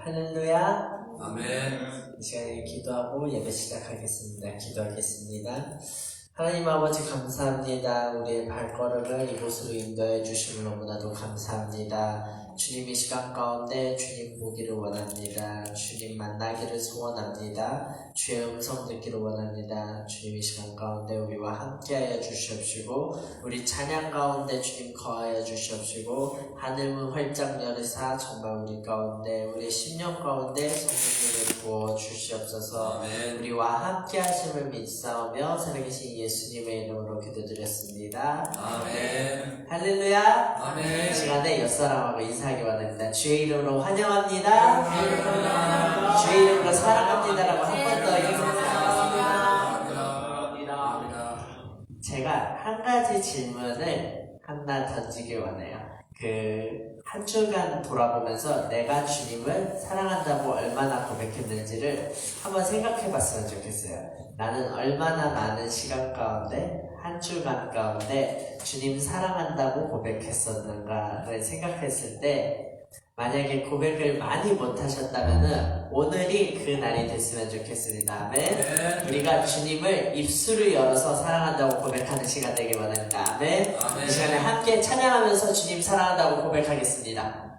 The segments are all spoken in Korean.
할렐루야. 아멘. 이 시간에 기도하고 예배 시작하겠습니다. 기도하겠습니다. 하나님 아버지 감사합니다. 우리의 발걸음을 이곳으로 인도해 주심을 너무나도 감사합니다. 주님 이 시간 가운데 주님 보기를 원합니다. 주님 만나기를 소원합니다. 주의 음성 듣기를 원합니다. 주님 이 시간 가운데 우리와 함께하여 주시옵시고 우리 찬양 가운데 주님 거하여 주시옵시고 하늘문 활짝 열으사 정말 우리 가운데 우리 심령 가운데 성령님을 부어 주시옵소서. 아멘. 우리와 함께하심을 믿사오며 살아계신 예수님의 이름으로 기도드렸습니다. 아멘. 할렐루야. 아멘. 이 시간에 옆사람하고 인사하기 원합니다. 주의 이름으로 환영합니다. 주의 이름으로 사랑합니다라고 한 번 더 인사하겠습니다. 제가 한 가지 질문을 하나 던지길 원해요. 한 주간 돌아보면서 내가 주님을 사랑한다고 얼마나 고백했는지를 한번 생각해 봤으면 좋겠어요. 나는 얼마나 많은 시간 가운데 한 주간 가운데 주님 사랑한다고 고백했었는가를 생각했을 때 만약에 고백을 많이 못하셨다면 오늘이 그 날이 됐으면 좋겠습니다. 아멘. 우리가 주님을 입술을 열어서 사랑한다고 고백하는 시간 되길 원합니다. 아멘. 아멘. 이 시간에 함께 찬양하면서 주님 사랑한다고 고백하겠습니다.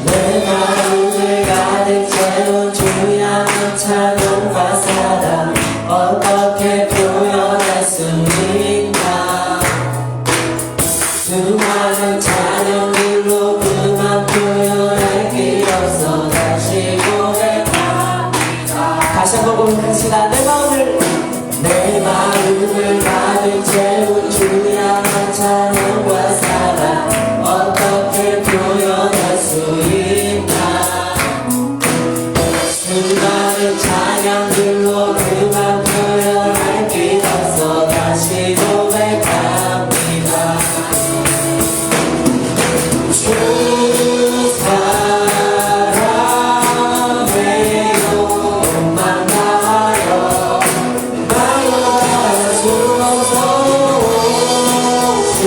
내 마음을 가득 채운 주의 찬양과 사랑 어떻게 표현할 수 있나. 수많은 찬양들로 그만 표현할 길 없어 다시 고백합니다. 다시 한번 고백합시다. 내 마음을 가득 채운 주의 찬양과 사랑 어떻게 표현할 수 있나. 수많은 찬양들로 그만 표현할 길 없어 다시 고백합니다. 주 사랑해요. 몸만 다하여 말로 할 수 없어. 주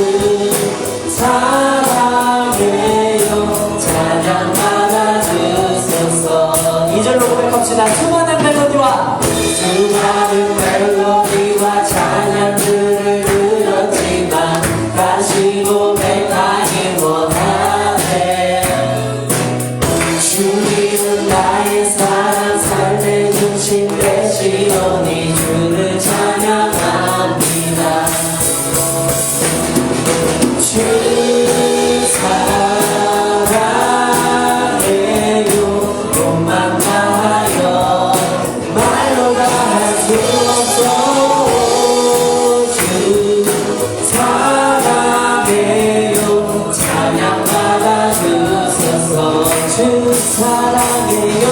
사랑해요. 찬양 받아주소서. 2절로 고백합시다. 수많은 멜로디와 찬양들을 들었지만 다시 고백하기 원하네. 주님은 나의 사랑 삶의 중심 되시오니 주를 찬양합니다. 주 사랑해요. 몸만 다하여 말로 다 할 수 없어. 주 사랑해요. 찬양 받아주소서. 주 사랑해요.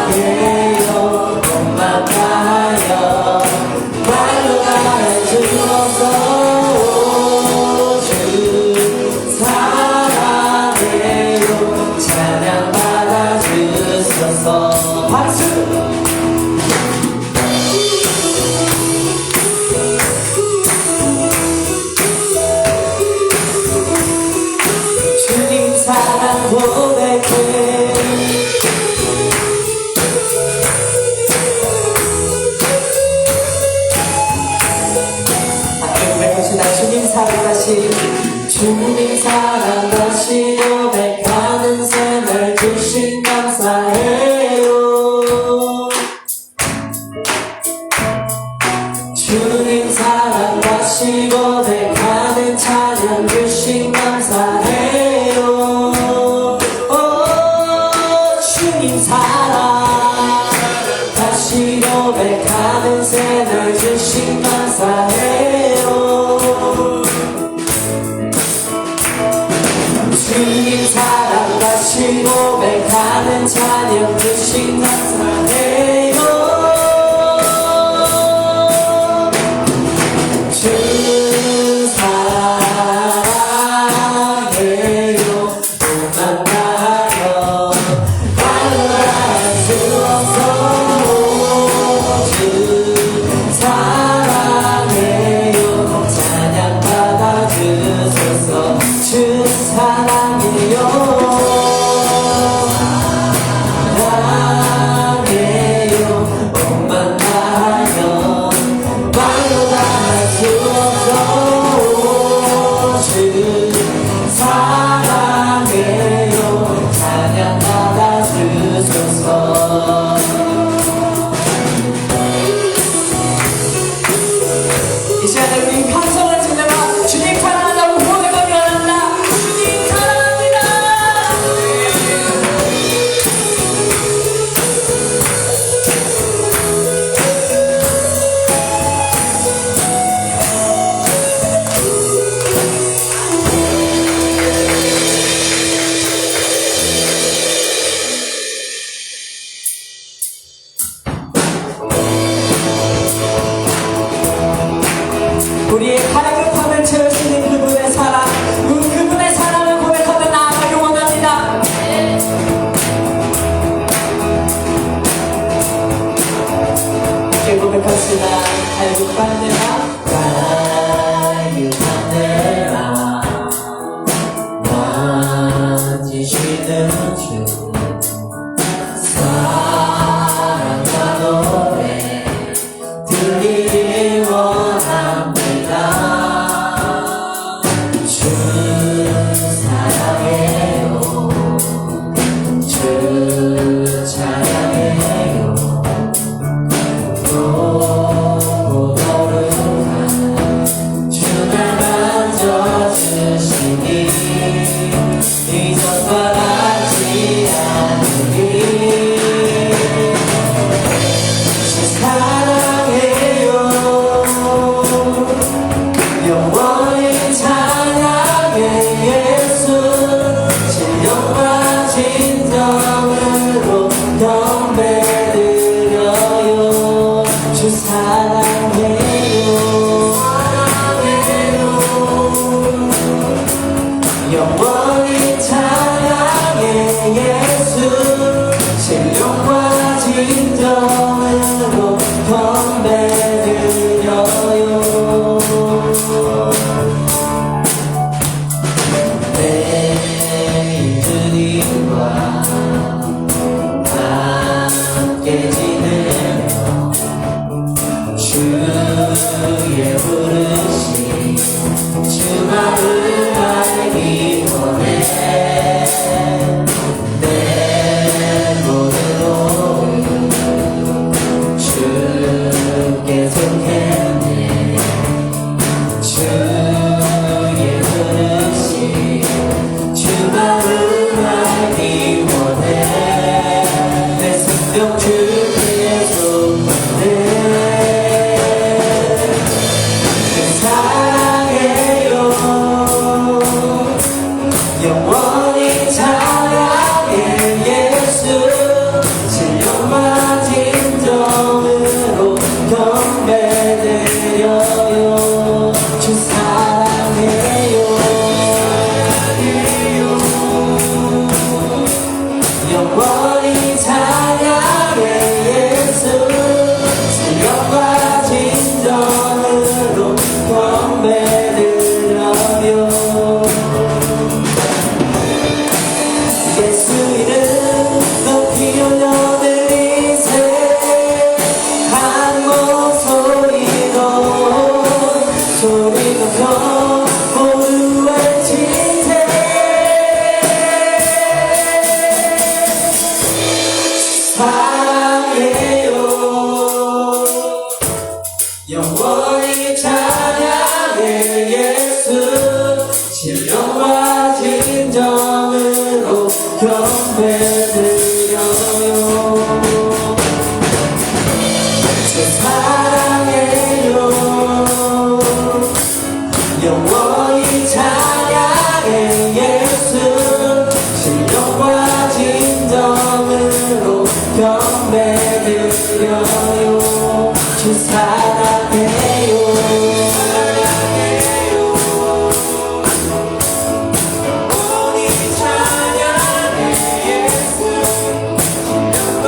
사랑해요. 몸만 다하여 말로 다 할 수 없어. 주 사랑해요. 찬양 받아주소서. 박수! 주님 사랑 고백해. 주님 사랑 다시 고백하는 삶을 주신 감사해요. 주님 사랑 다시 고백하는 찬양 주신 감사해요. 주님 사랑 다시 고백하는 삶을 주신 감사해요. 주님 사랑 다시 고백하는 찬양 주신 감사해요. 수 없어 주 사랑해요 찬양 받아주소서 주 사랑해요 사랑해요 옷만 나요 말로 다 할 수 없어 주 사랑해요 찬양 받아주소서 이 시간에 우리 함성을 지내며 주님 사랑한다고 고백하며 한다 주님 사랑합니다 우리의 갈급함을 채우시는 그분의 사랑 그분의 사랑을 고백하며 나아가길 원합니다 함께 고백합시다 갈급한 내가 만지시는 주 사랑과 노래 들리기 원합니다 주 사랑해요 주 찬양해요 높고 거룩한 주를 만져주시니 이전 바라지 않으니 주 사랑해요 영원히 찬양해 예수 진정과 진정으로 경배드려요 주 사랑해요 영원히 찬양해 예수 신령과 진정으로 경배드려요 내 주님과 함께 지내며 주의 부르심 주 마음 알기 원해 내 모든 오늘 주께 속했네 주의 부르심 주 마음 알기 원해 내 생명 주께 속했네 사랑해요 영원히 찬양해 예수 신령과 진정으로 경배드려요 주 사랑해요 영원히 찬양해 예수 신령과 진정으로 경배드려요 예수 이름 높이 올려드리세 한 목소리로 소리 높여 모두 외치세 사랑해요 영원히 찬양해 예수 신령과 진정으로 경배드려요 주 사랑해요 영원히 찬양해 예수 신령과 진정으로 경배드려요 주 사랑해요 영원히 찬양해 예수 신령과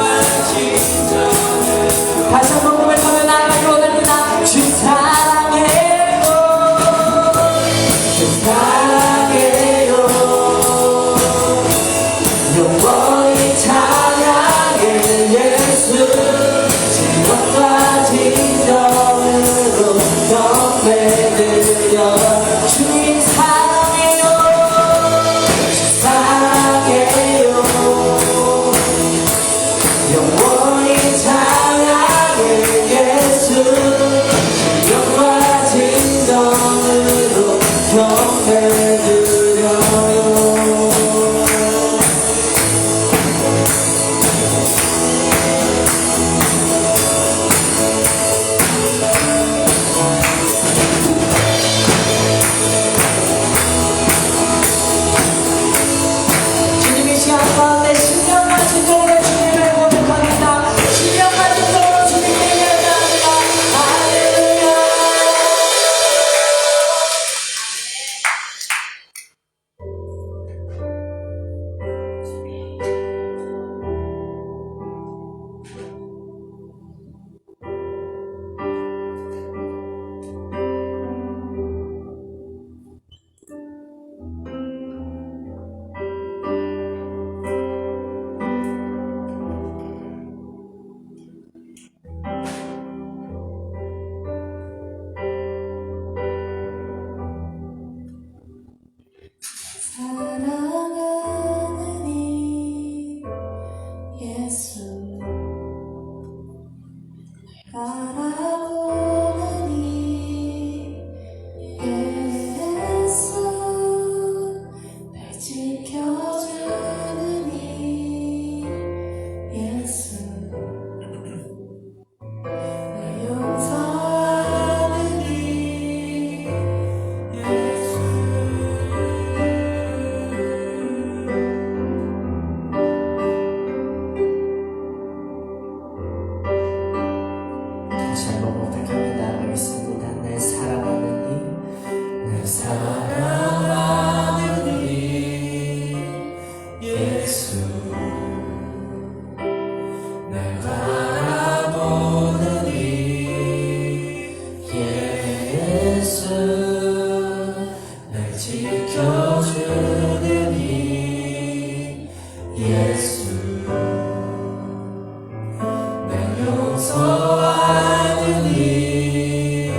용서하는 이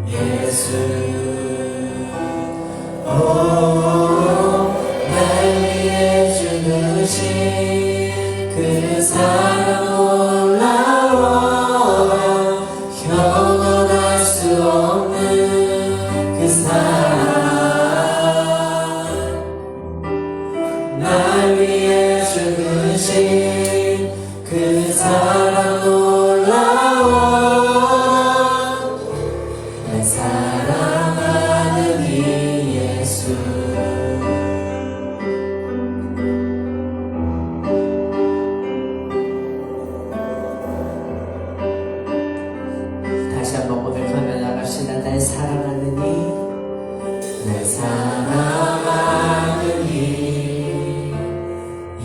예수 날 위해 죽으신 그 사랑 놀라워 영원할 수 없는 그 사랑 날 위해 죽으신 그 사랑 놀라워 날 사랑하는 이 예수 다시 한번 고백하며 나갑시다. 날 사랑하는 이 날 사랑하는 이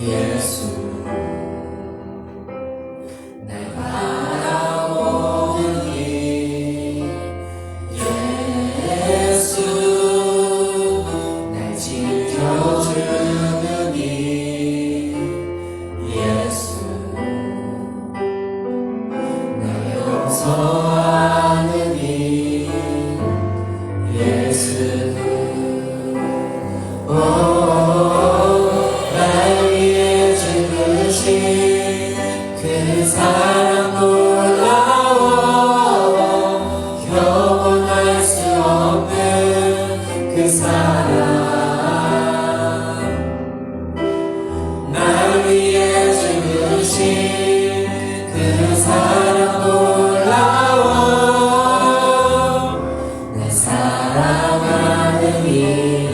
예수 날 바라보는 이 예수 날 지켜주는 이 예수 날 용서하는 이 예수 날 위해 죽으신 그 사랑 놀라워 영원할 수 없는 그 사랑 날 위해 죽으신 그 사랑 놀라워 날 사랑하는 이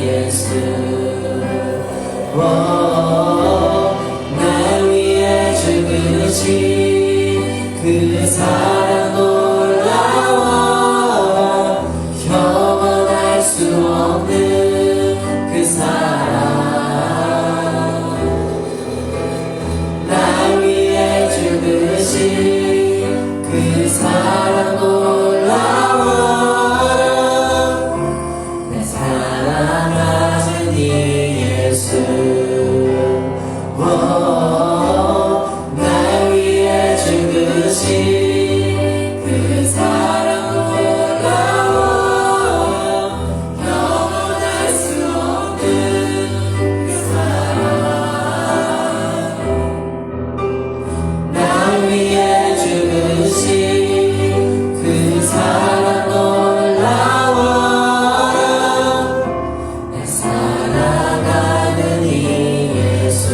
예수 날 위해 죽으신 그 사랑 놀라워 영원할 수 없는 그 사랑 날 위해 죽으신 그 사랑 놀라워 날 사랑하는 이 예수 날 위해 죽으신 그 사랑 놀라워 영원할 수 없는 그 사랑 날 위해 죽으신 그 사랑 놀라워 날 사랑하는 이 예수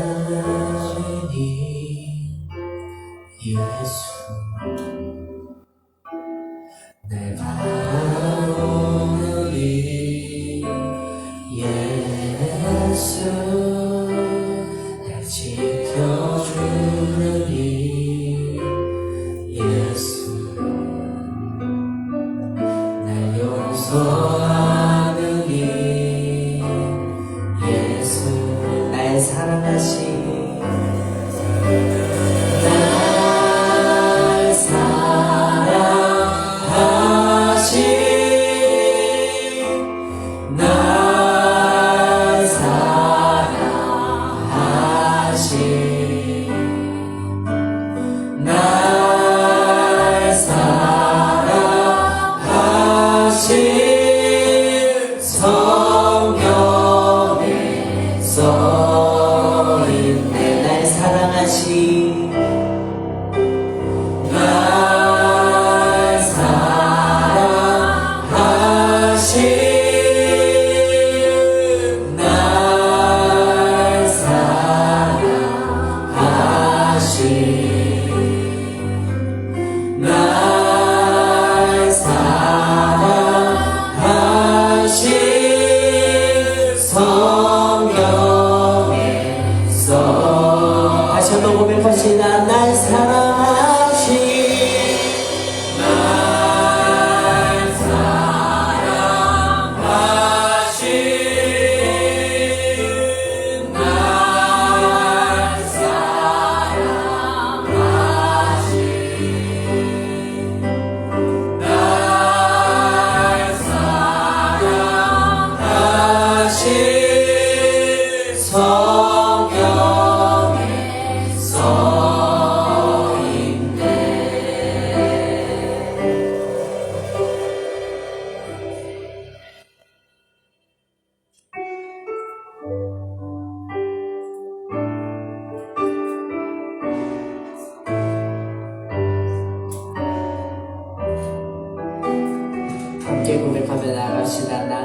사랑하는 이 예수 날 바라보는 이 예수 날 지켜주는 이 예수 날 용서하는 이 예수 날 사랑하신 날 사랑하신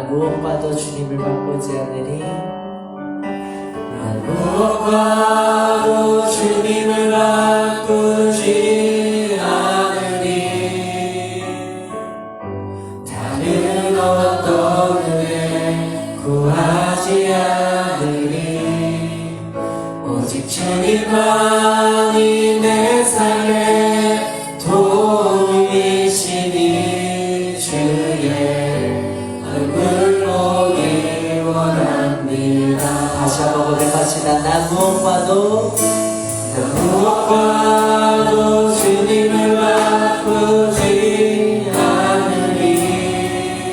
난 무엇과도 주님을 바꾸지 않으리. 난 무엇과도 주님을 바꾸지 않으리. 다른 어떤 은혜 구하지 않으리. 오직 주님만이 내 삶의 도움이시니 주의 얼굴 보기 원합니다. 다시 한번 고백합시다. 난 무엇과도 주님을 바꾸지 않으리.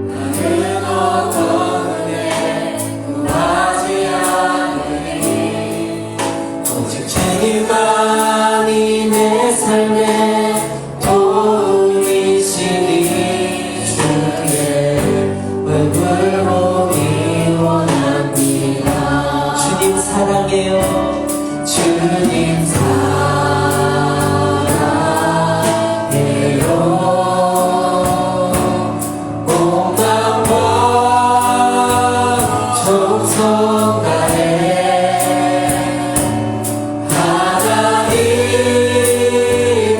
다른 어떤 은혜 구하지 않으리. 오직 주님만이 내 삶의 도움이시니 주의 얼굴 보기 원합니다. 주님 사랑해요. 주님 사랑해요. 온 마음과 정성 다해 하나님의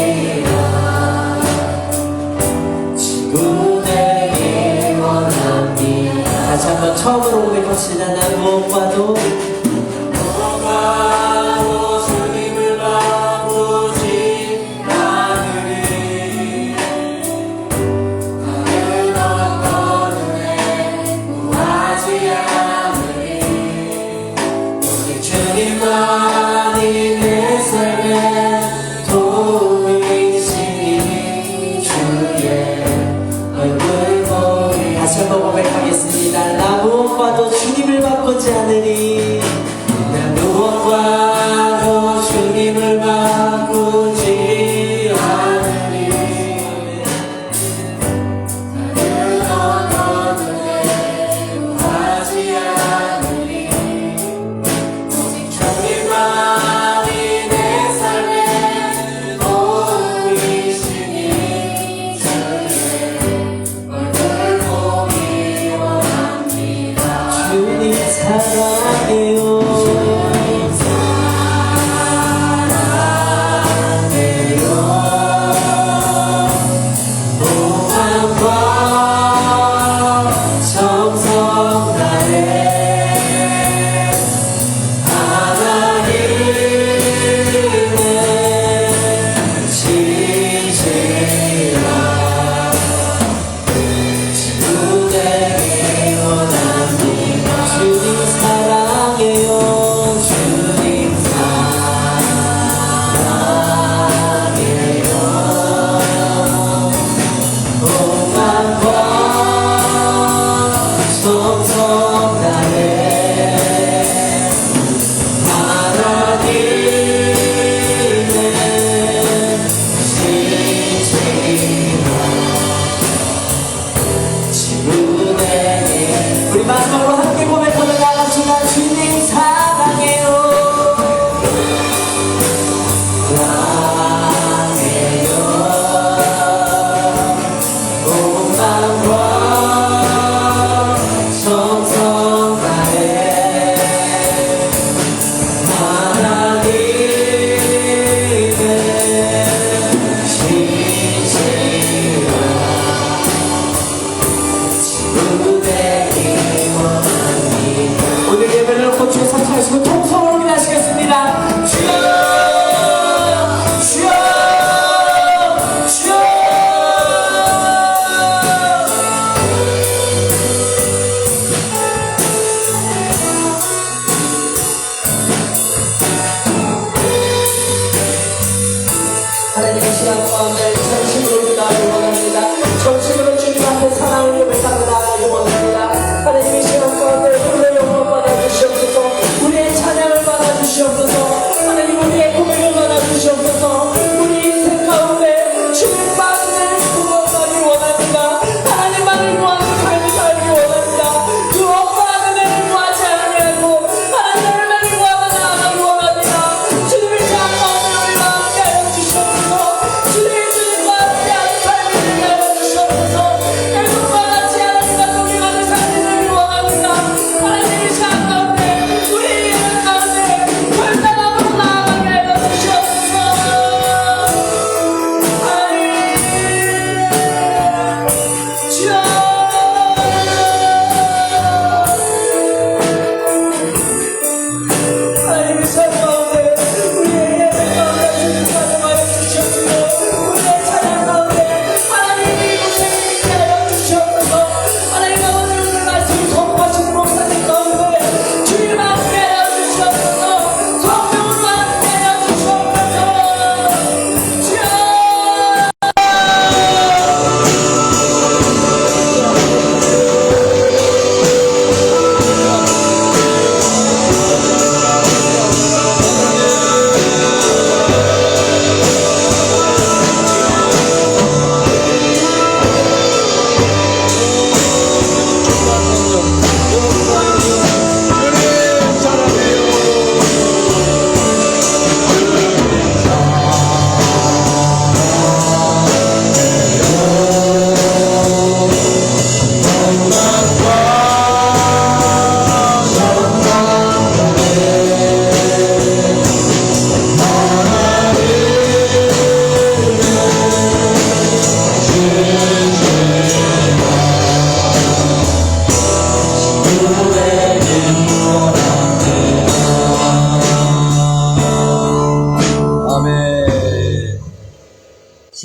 신실한 친구 되기 원합니다. 다시 한번 처음으로 고백합시다. 난 무엇과도 주님을 바꾸지 않으리. 다른 어떤 은혜 구하지 않으리. 오직 주님만이 내 삶의 도움이시니 주의 얼굴 보기. 다시 한번 고백하겠습니다. 나 무엇과도 주님을 바꾸지 않으리. 난 무엇과도 주님을 바꾸지 않으리. 다른 어떤 은혜 구하지 않으리. 오직 주님만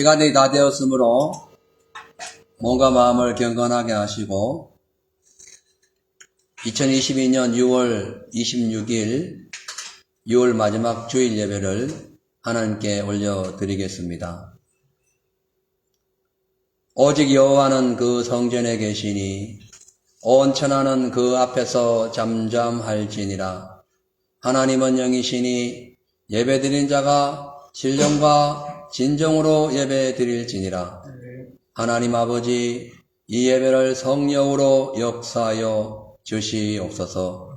시간이 다 되었으므로 몸과 마음을 경건하게 하시고 2022년 6월 26일 6월 마지막 주일 예배를 하나님께 올려드리겠습니다. 오직 여호와는 그 성전에 계시니 온 천하는 그 앞에서 잠잠할지니라. 하나님은 영이시니 예배드린 자가 신령과 진정으로 예배드릴지니라. 하나님 아버지, 이 예배를 성령으로 역사하여 주시옵소서.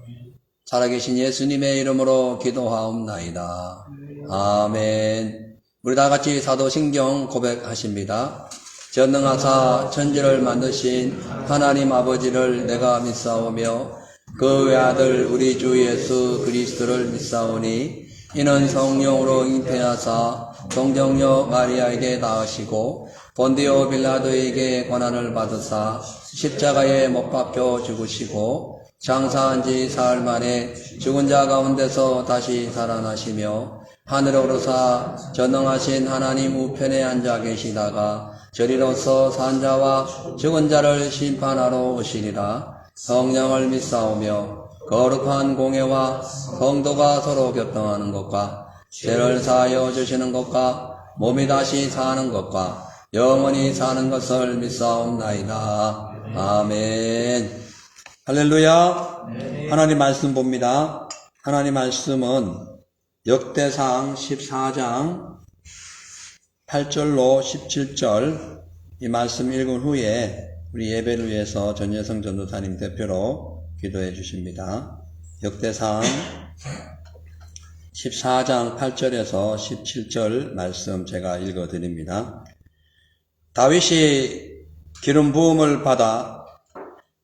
살아계신 예수님의 이름으로 기도하옵나이다. 아멘. 우리 다같이 사도신경 고백하십니다. 전능하사 천지를 만드신 하나님 아버지를 내가 믿사오며 그 외아들 우리 주 예수 그리스도를 믿사오니 이는 성령으로 잉태하사 동정녀 마리아에게 낳으시고 본디오 빌라도에게 고난을 받으사 십자가에 못 박혀 죽으시고 장사한 지 사흘 만에 죽은 자 가운데서 다시 살아나시며 하늘에 오르사 전능하신 하나님 우편에 앉아 계시다가 저리로서 산 자와 죽은 자를 심판하러 오시리라. 성령을 믿사오며 거룩한 공예와 성도가 서로 교통하는 것과 죄를 사하여 주시는 것과 몸이 다시 사는 것과 영원히 사는 것을 믿사옵나이다. 아멘. 할렐루야. 하나님 말씀 봅니다. 하나님 말씀은 역대상 14장 8절로 17절 이 말씀 읽은 후에 우리 예배를 위해서 전예성 전도사님 대표로 기도해 주십니다. 역대상 14장 8절에서 17절 말씀 제가 읽어 드립니다. 다윗이 기름 부음을 받아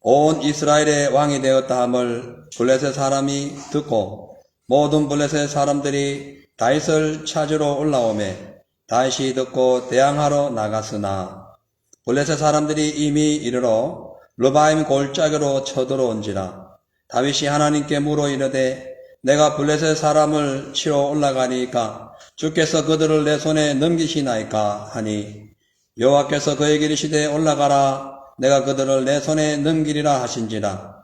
온 이스라엘의 왕이 되었다 함을 블레셋 사람이 듣고 모든 블레셋 사람들이 다윗을 찾으러 올라오매 다윗이 듣고 대항하러 나갔으나 블레셋 사람들이 이미 이르러 르바임 골짜기로 쳐들어온지라. 다윗이 하나님께 물어 이르되 내가 블레셋 사람을 치러 올라가니까 주께서 그들을 내 손에 넘기시나이까 하니 여호와께서 그에게 이르시되 올라가라. 내가 그들을 내 손에 넘기리라 하신지라.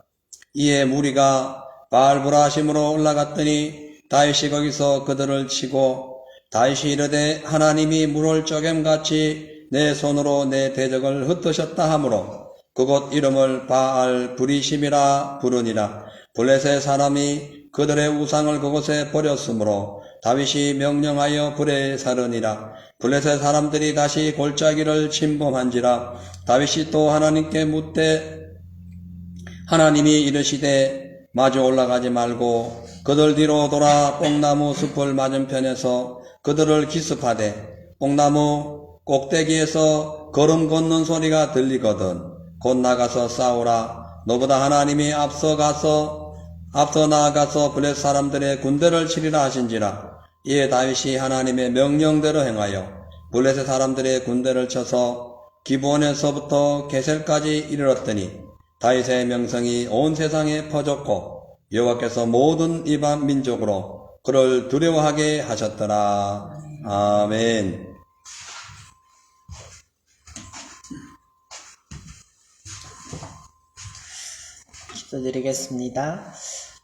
이에 무리가 바알브라심으로 올라갔더니 다윗이 거기서 그들을 치고 다윗이 이르되 하나님이 물을 쪼겜같이 내 손으로 내 대적을 흩으셨다 하므로 그곳 이름을 바알 브리심이라 부르니라. 블레셋 사람이 그들의 우상을 그곳에 버렸으므로 다윗이 명령하여 불에 사르니라. 블레셋 사람들이 다시 골짜기를 침범한지라. 다윗이 또 하나님께 묻되 하나님이 이르시되 마주 올라가지 말고 그들 뒤로 돌아 뽕나무 숲을 맞은편에서 그들을 기습하되 뽕나무 꼭대기에서 걸음 걷는 소리가 들리거든 곧 나가서 싸우라. 너보다 하나님이 앞서 나아가서 블레셋 사람들의 군대를 치리라 하신지라. 이에 다윗이 하나님의 명령대로 행하여 블레셋 사람들의 군대를 쳐서 기브온에서부터 게셀까지 이르렀더니 다윗의 명성이 온 세상에 퍼졌고 여호와께서 모든 이방 민족으로 그를 두려워하게 하셨더라. 아멘. 기도드리겠습니다.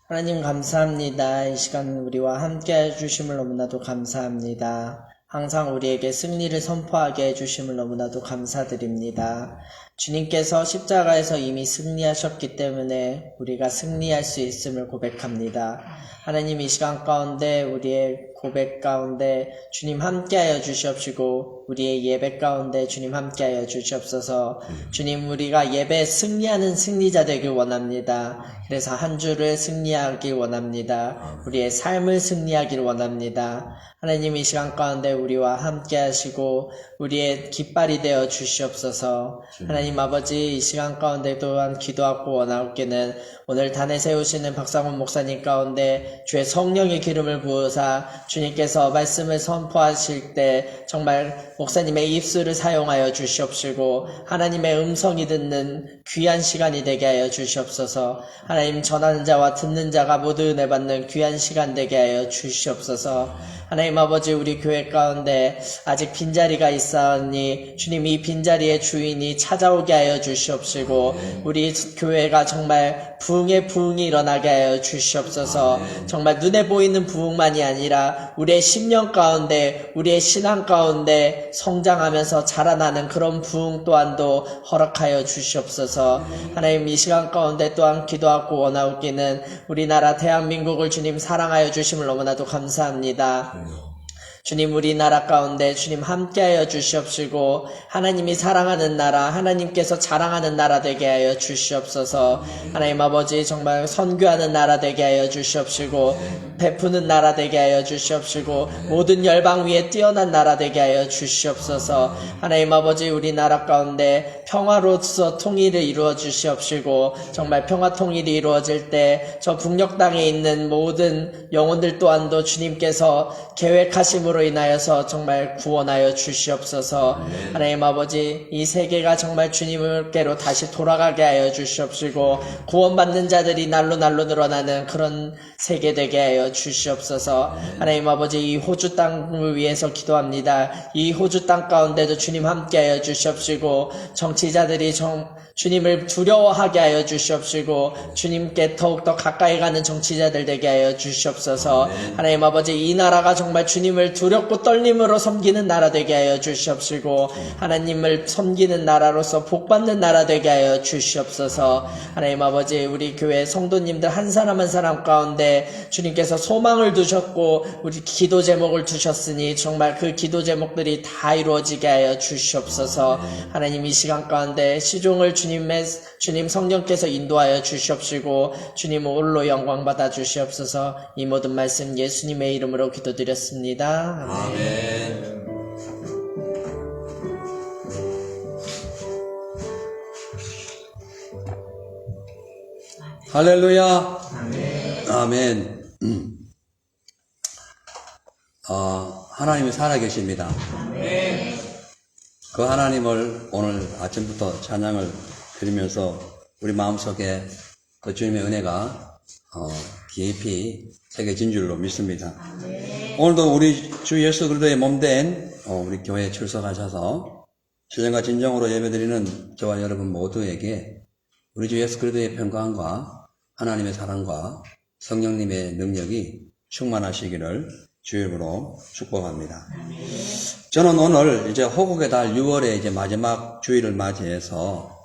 하나님 감사합니다. 이 시간 우리와 함께 해주심을 너무나도 감사합니다. 항상 우리에게 승리를 선포하게 해주심을 너무나도 감사드립니다. 주님께서 십자가에서 이미 승리하셨기 때문에 우리가 승리할 수 있음을 고백합니다. 하나님 이 시간 가운데 우리의 고백 가운데 주님 함께하여 주시옵시고 우리의 예배 가운데 주님 함께하여 주시옵소서. 주님 우리가 예배에 승리하는 승리자 되길 원합니다. 그래서 한 주를 승리하길 원합니다. 우리의 삶을 승리하길 원합니다. 하나님 이 시간 가운데 우리와 함께 하시고 우리의 깃발이 되어 주시옵소서. 하나님 하나님 아버지, 이 시간 가운데 또한 기도하고 원하옵기는 오늘 단에 세우시는 박상훈 목사님 가운데 주의 성령의 기름을 부으사 주님께서 말씀을 선포하실 때 정말 목사님의 입술을 사용하여 주시옵시고 하나님의 음성이 듣는 귀한 시간이 되게 하여 주시옵소서. 하나님, 전하는 자와 듣는 자가 모두 은혜 받는 귀한 시간 되게 하여 주시옵소서. 하나님 아버지, 우리 교회 가운데 아직 빈자리가 있사오니 주님, 이 빈자리의 주인이 찾아오게 하여 주시옵시고 우리 교회가 정말 부흥의 부흥이 일어나게 하여 주시옵소서. 정말 눈에 보이는 부흥만이 아니라 우리의 심령 가운데, 우리의 신앙 가운데 성장하면서 자라나는 그런 부흥 또한도 허락하여 주시옵소서. 하나님, 이 시간 가운데 또한 기도하고 원하옵기는 우리나라 대한민국을 주님 사랑하여 주심을 너무나도 감사합니다. 주님, 우리나라 가운데 주님 함께하여 주시옵시고 하나님이 사랑하는 나라, 하나님께서 자랑하는 나라 되게 하여 주시옵소서. 하나님 아버지, 정말 선교하는 나라 되게 하여 주시옵시고 베푸는 나라 되게 하여 주시옵시고 모든 열방 위에 뛰어난 나라 되게 하여 주시옵소서. 하나님 아버지, 우리나라 가운데 평화로서 통일을 이루어 주시옵시고 정말 평화 통일이 이루어질 때 저 북녘 땅에 있는 모든 영혼들 또한도 주님께서 계획하심으로 인하여서 정말 구원하여 주시옵소서. 하나님 아버지, 이 세계가 정말 주님께로 다시 돌아가게 하여 주시옵시고 구원받는 자들이 날로 늘어나는 그런 세계 되게 하여 주시옵소서. 하나님 아버지, 이 호주 땅을 위해서 기도합니다. 이 호주 땅 가운데도 주님 함께하여 주시옵시고 정치자들이 주님을 두려워하게 하여 주시옵시고 주님께 더욱더 가까이 가는 정치자들 되게 하여 주시옵소서. 하나님 아버지, 이 나라가 정말 주님을 두렵고 떨림으로 섬기는 나라 되게 하여 주시옵시고 하나님을 섬기는 나라로서 복받는 나라 되게 하여 주시옵소서. 하나님 아버지, 우리 교회 성도님들 한 사람 한 사람 가운데 주님께서 소망을 두셨고 우리 기도 제목을 주셨으니 정말 그 기도 제목들이 다 이루어지게 하여 주시옵소서. 하나님, 이 시간 가운데 시종을 주님 성령께서 인도하여 주시옵시고 주님 홀로 영광 받아 주시옵소서. 이 모든 말씀 예수님의 이름으로 기도드렸습니다. 아멘. 할렐루야. 아멘. 하나님이 살아계십니다. 그 하나님을 오늘 아침부터 찬양을 드리면서 우리 마음속에 그 주님의 은혜가 깊이 새겨진 줄로 믿습니다. 오늘도 우리 주 예수 그리스도의 몸된 우리 교회에 출석하셔서 신령과 진정으로 예배드리는 저와 여러분 모두에게 우리 주 예수 그리스도의 평강과 하나님의 사랑과 성령님의 능력이 충만하시기를 주의 이름으로 축복합니다. 저는 오늘 이제 호국의 달 6월에 이제 마지막 주일을 맞이해서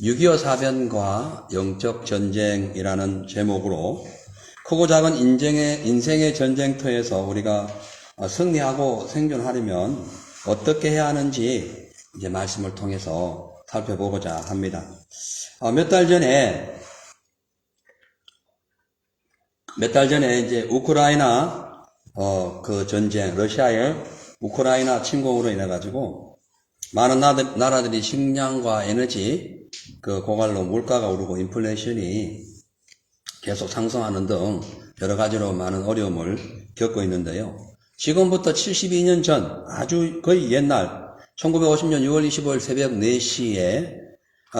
6.25 사변과 영적 전쟁이라는 제목으로 크고 작은 인생의 전쟁터에서 우리가 승리하고 생존하려면 어떻게 해야 하는지 이제 말씀을 통해서 살펴보고자 합니다. 몇 달 전에 이제 우크라이나 그 전쟁, 러시아의 우크라이나 침공으로 인해 가지고 많은 나라들이 식량과 에너지 그 고갈로 물가가 오르고 인플레이션이 계속 상승하는 등 여러 가지로 많은 어려움을 겪고 있는데요. 지금부터 72년 전 아주 거의 옛날 1950년 6월 25일 새벽 4시에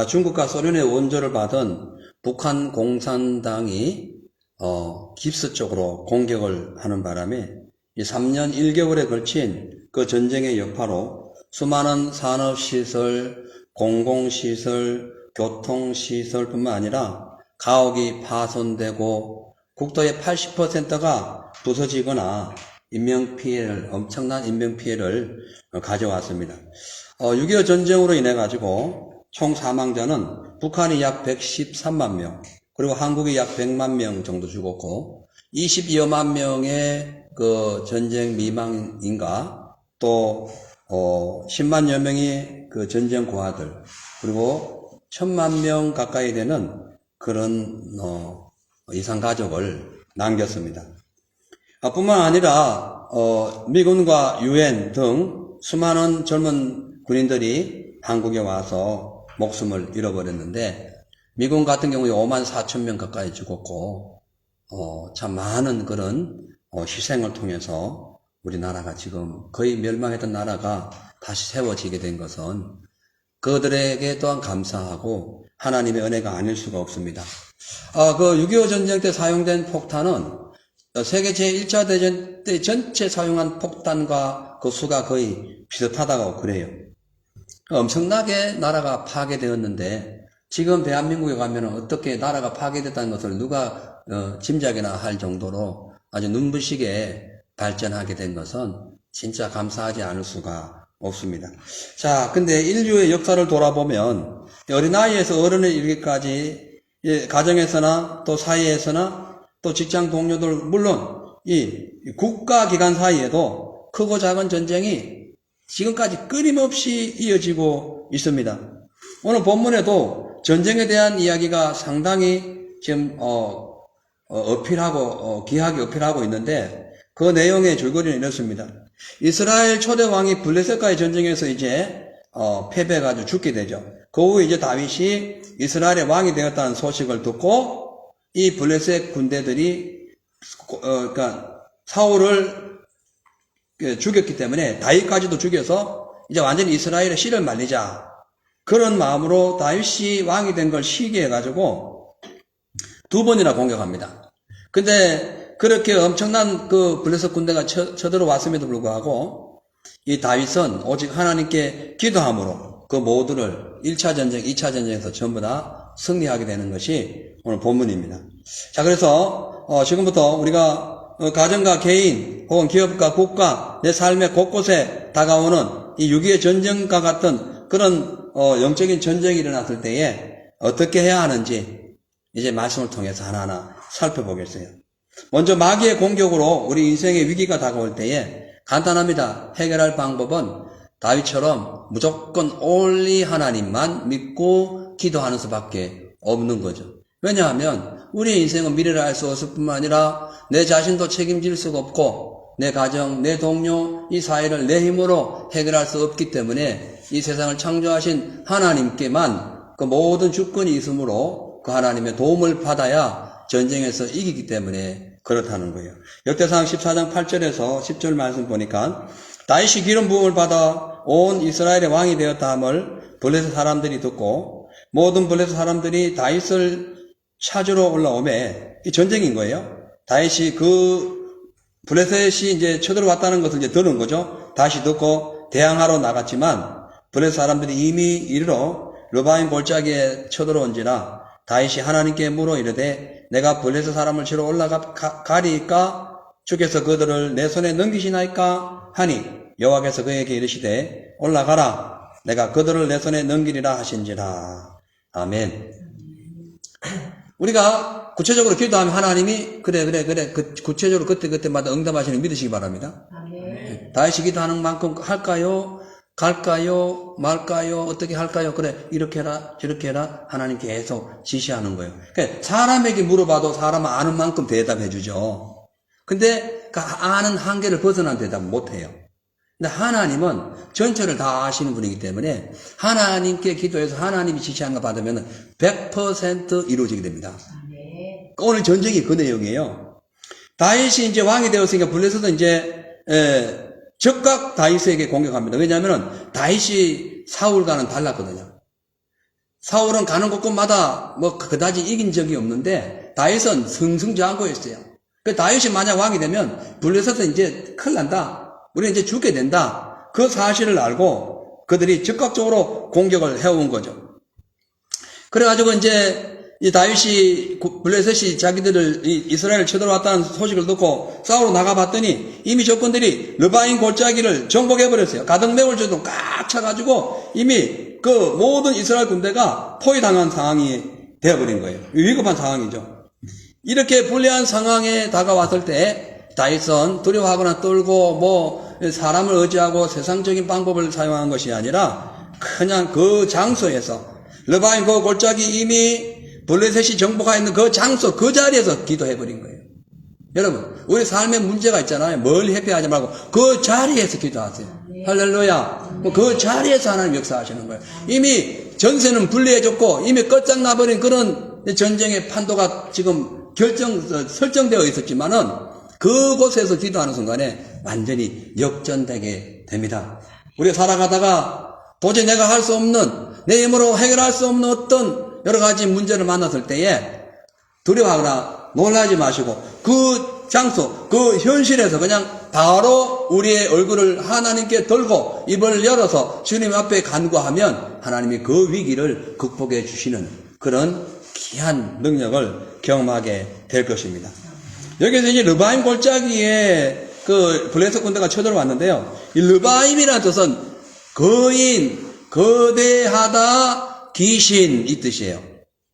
중국과 소련의 원조를 받은 북한 공산당이 기습적으로 공격을 하는 바람에 이 3년 1개월에 걸친 그 전쟁의 여파로 수많은 산업시설, 공공시설, 교통시설뿐만 아니라 가옥이 파손되고 국토의 80%가 부서지거나 엄청난 인명피해를 가져왔습니다. 6.25 전쟁으로 인해 가지고 총 사망자는 북한이 약 113만 명, 그리고 한국이 약 100만 명 정도 죽었고 22여만 명의 그 전쟁 미망인가 또 10만여 명의 그 전쟁 고아들 그리고 1000만 명 가까이 되는 그런 이상 가족을 남겼습니다. 뿐만 아니라 미군과 UN 등 수많은 젊은 군인들이 한국에 와서 목숨을 잃어버렸는데 미국 같은 경우에 5만 4천 명 가까이 죽었고 참 많은 그런 희생을 통해서 우리나라가 지금 거의 멸망했던 나라가 다시 세워지게 된 것은 그들에게 또한 감사하고 하나님의 은혜가 아닐 수가 없습니다. 그 6.25 전쟁 때 사용된 폭탄은 세계 제1차 대전 때 전체 사용한 폭탄과 그 수가 거의 비슷하다고 그래요. 엄청나게 나라가 파괴되었는데 지금 대한민국에 가면 어떻게 나라가 파괴됐다는 것을 누가 짐작이나 할 정도로 아주 눈부시게 발전하게 된 것은 진짜 감사하지 않을 수가 없습니다. 자, 근데 인류의 역사를 돌아보면 어린아이에서 어른에 이르기까지 가정에서나 또 사회에서나 또 직장 동료들 물론 이 국가기관 사이에도 크고 작은 전쟁이 지금까지 끊임없이 이어지고 있습니다. 오늘 본문에도 전쟁에 대한 이야기가 상당히 지금 귀하게 어필하고 있는데 그 내용의 줄거리는 이렇습니다. 이스라엘 초대 왕이 블레셋과의 전쟁에서 이제 패배해가지고 죽게 되죠. 그 후에 이제 다윗이 이스라엘의 왕이 되었다는 소식을 듣고 이 블레셋 군대들이 그러니까 사울을 죽였기 때문에 다윗까지도 죽여서 이제 완전히 이스라엘의 씨를 말리자 그런 마음으로 다윗이 왕이 된 걸 시기해가지고 2번이나 공격합니다. 근데 그렇게 엄청난 그 블레셋 군대가 쳐들어왔음에도 불구하고 이 다윗은 오직 하나님께 기도함으로 그 모두를 1차 전쟁, 2차 전쟁에서 전부 다 승리하게 되는 것이 오늘 본문입니다. 자, 그래서 지금부터 우리가 가정과 개인 혹은 기업과 국가 내 삶의 곳곳에 다가오는 이 6.25 전쟁과 같은 그런 영적인 전쟁이 일어났을 때에 어떻게 해야 하는지 이제 말씀을 통해서 하나하나 살펴보겠어요. 먼저 마귀의 공격으로 우리 인생의 위기가 다가올 때에 간단합니다. 해결할 방법은 다윗처럼 무조건 올리 하나님만 믿고 기도하는 수밖에 없는 거죠. 왜냐하면 우리의 인생은 미래를 알 수 없을 뿐만 아니라 내 자신도 책임질 수가 없고 내 가정, 내 동료, 이 사회를 내 힘으로 해결할 수 없기 때문에 이 세상을 창조하신 하나님께만 그 모든 주권이 있으므로 그 하나님의 도움을 받아야 전쟁에서 이기기 때문에 그렇다는 거예요. 역대상 14장 8절에서 10절 말씀 보니까 다윗이 기름 부음을 받아 온 이스라엘의 왕이 되었다 함을 블레셋 사람들이 듣고 모든 블레셋 사람들이 다윗을 찾으러 올라오매 이 전쟁인 거예요. 다윗이 블레셋이 이제 쳐들어왔다는 것을 이제 들은 거죠. 다시 듣고 대항하러 나갔지만 블레셋 사람들이 이미 이르러 르바임 골짜기에 쳐들어온지라 다윗이 하나님께 물어 이르되 내가 블레셋 사람을 치러 올라가리이까 주께서 그들을 내 손에 넘기시나이까 하니 여호와께서 그에게 이르시되 올라가라 내가 그들을 내 손에 넘기리라 하신지라. 아멘. 우리가 구체적으로 기도하면 하나님이 그래 구체적으로 그때마다 응답하시는 믿으시기 바랍니다. 아멘. 다윗이 기도하는 만큼 할까요? 갈까요? 말까요? 어떻게 할까요? 그래 이렇게 해라 저렇게 해라 하나님 계속 지시하는 거예요. 그러니까 사람에게 물어봐도 사람은 아는 만큼 대답해 주죠. 근데 그 아는 한계를 벗어난 대답은 못해요. 근데 하나님은 전체를 다 아시는 분이기 때문에 하나님께 기도해서 하나님이 지시하는 거 받으면 100% 이루어지게 됩니다. 아멘. 오늘 전쟁이 그 내용이에요. 다윗이 이제 왕이 되었으니까 블레셋은 이제 즉각 다윗에게 공격합니다. 왜냐하면 다윗이 사울과는 달랐거든요. 사울은 가는 곳곳마다 뭐 그다지 이긴 적이 없는데 다윗은 승승장구했어요. 그 다윗이 만약 왕이 되면 블레셋은 이제 큰일 난다. 우리 이제 죽게 된다. 그 사실을 알고 그들이 즉각적으로 공격을 해온 거죠. 그래가지고 이제 이 다윗이 블레셋이 자기들을 이스라엘을 쳐들어왔다는 소식을 듣고 싸우러 나가봤더니 이미 적군들이 르바임 골짜기를 정복해버렸어요. 가덕매울 정도 꽉 차가지고 이미 그 모든 이스라엘 군대가 포위당한 상황이 되어버린 거예요. 위급한 상황이죠. 이렇게 불리한 상황에 다가왔을 때 다윗은 두려워하거나 떨고 뭐 사람을 의지하고 세상적인 방법을 사용한 것이 아니라 그냥 그 장소에서 르바임 그 골짜기 이미 블레셋이 정복하여 있는 그 장소, 그 자리에서 기도해버린 거예요. 여러분, 우리 삶에 문제가 있잖아요. 멀리 회피하지 말고 그 자리에서 기도하세요. 할렐루야. 그 자리에서 하나님 역사하시는 거예요. 이미 전세는 분리해줬고 이미 끝장나버린 그런 전쟁의 판도가 지금 설정되어 있었지만은 그곳에서 기도하는 순간에 완전히 역전되게 됩니다. 우리가 살아가다가 도저히 내가 할 수 없는, 내 힘으로 해결할 수 없는 어떤 여러 가지 문제를 만났을 때에 두려워하거나 놀라지 마시고 그 장소, 그 현실에서 그냥 바로 우리의 얼굴을 하나님께 들고 입을 열어서 주님 앞에 간구하면 하나님이 그 위기를 극복해 주시는 그런 귀한 능력을 경험하게 될 것입니다. 여기서 이제 르바임 골짜기에 그 블레셋 군대가 쳐들어왔는데요. 이 르바임이라는 뜻은 거인, 거대하다, 귀신 이 뜻이에요.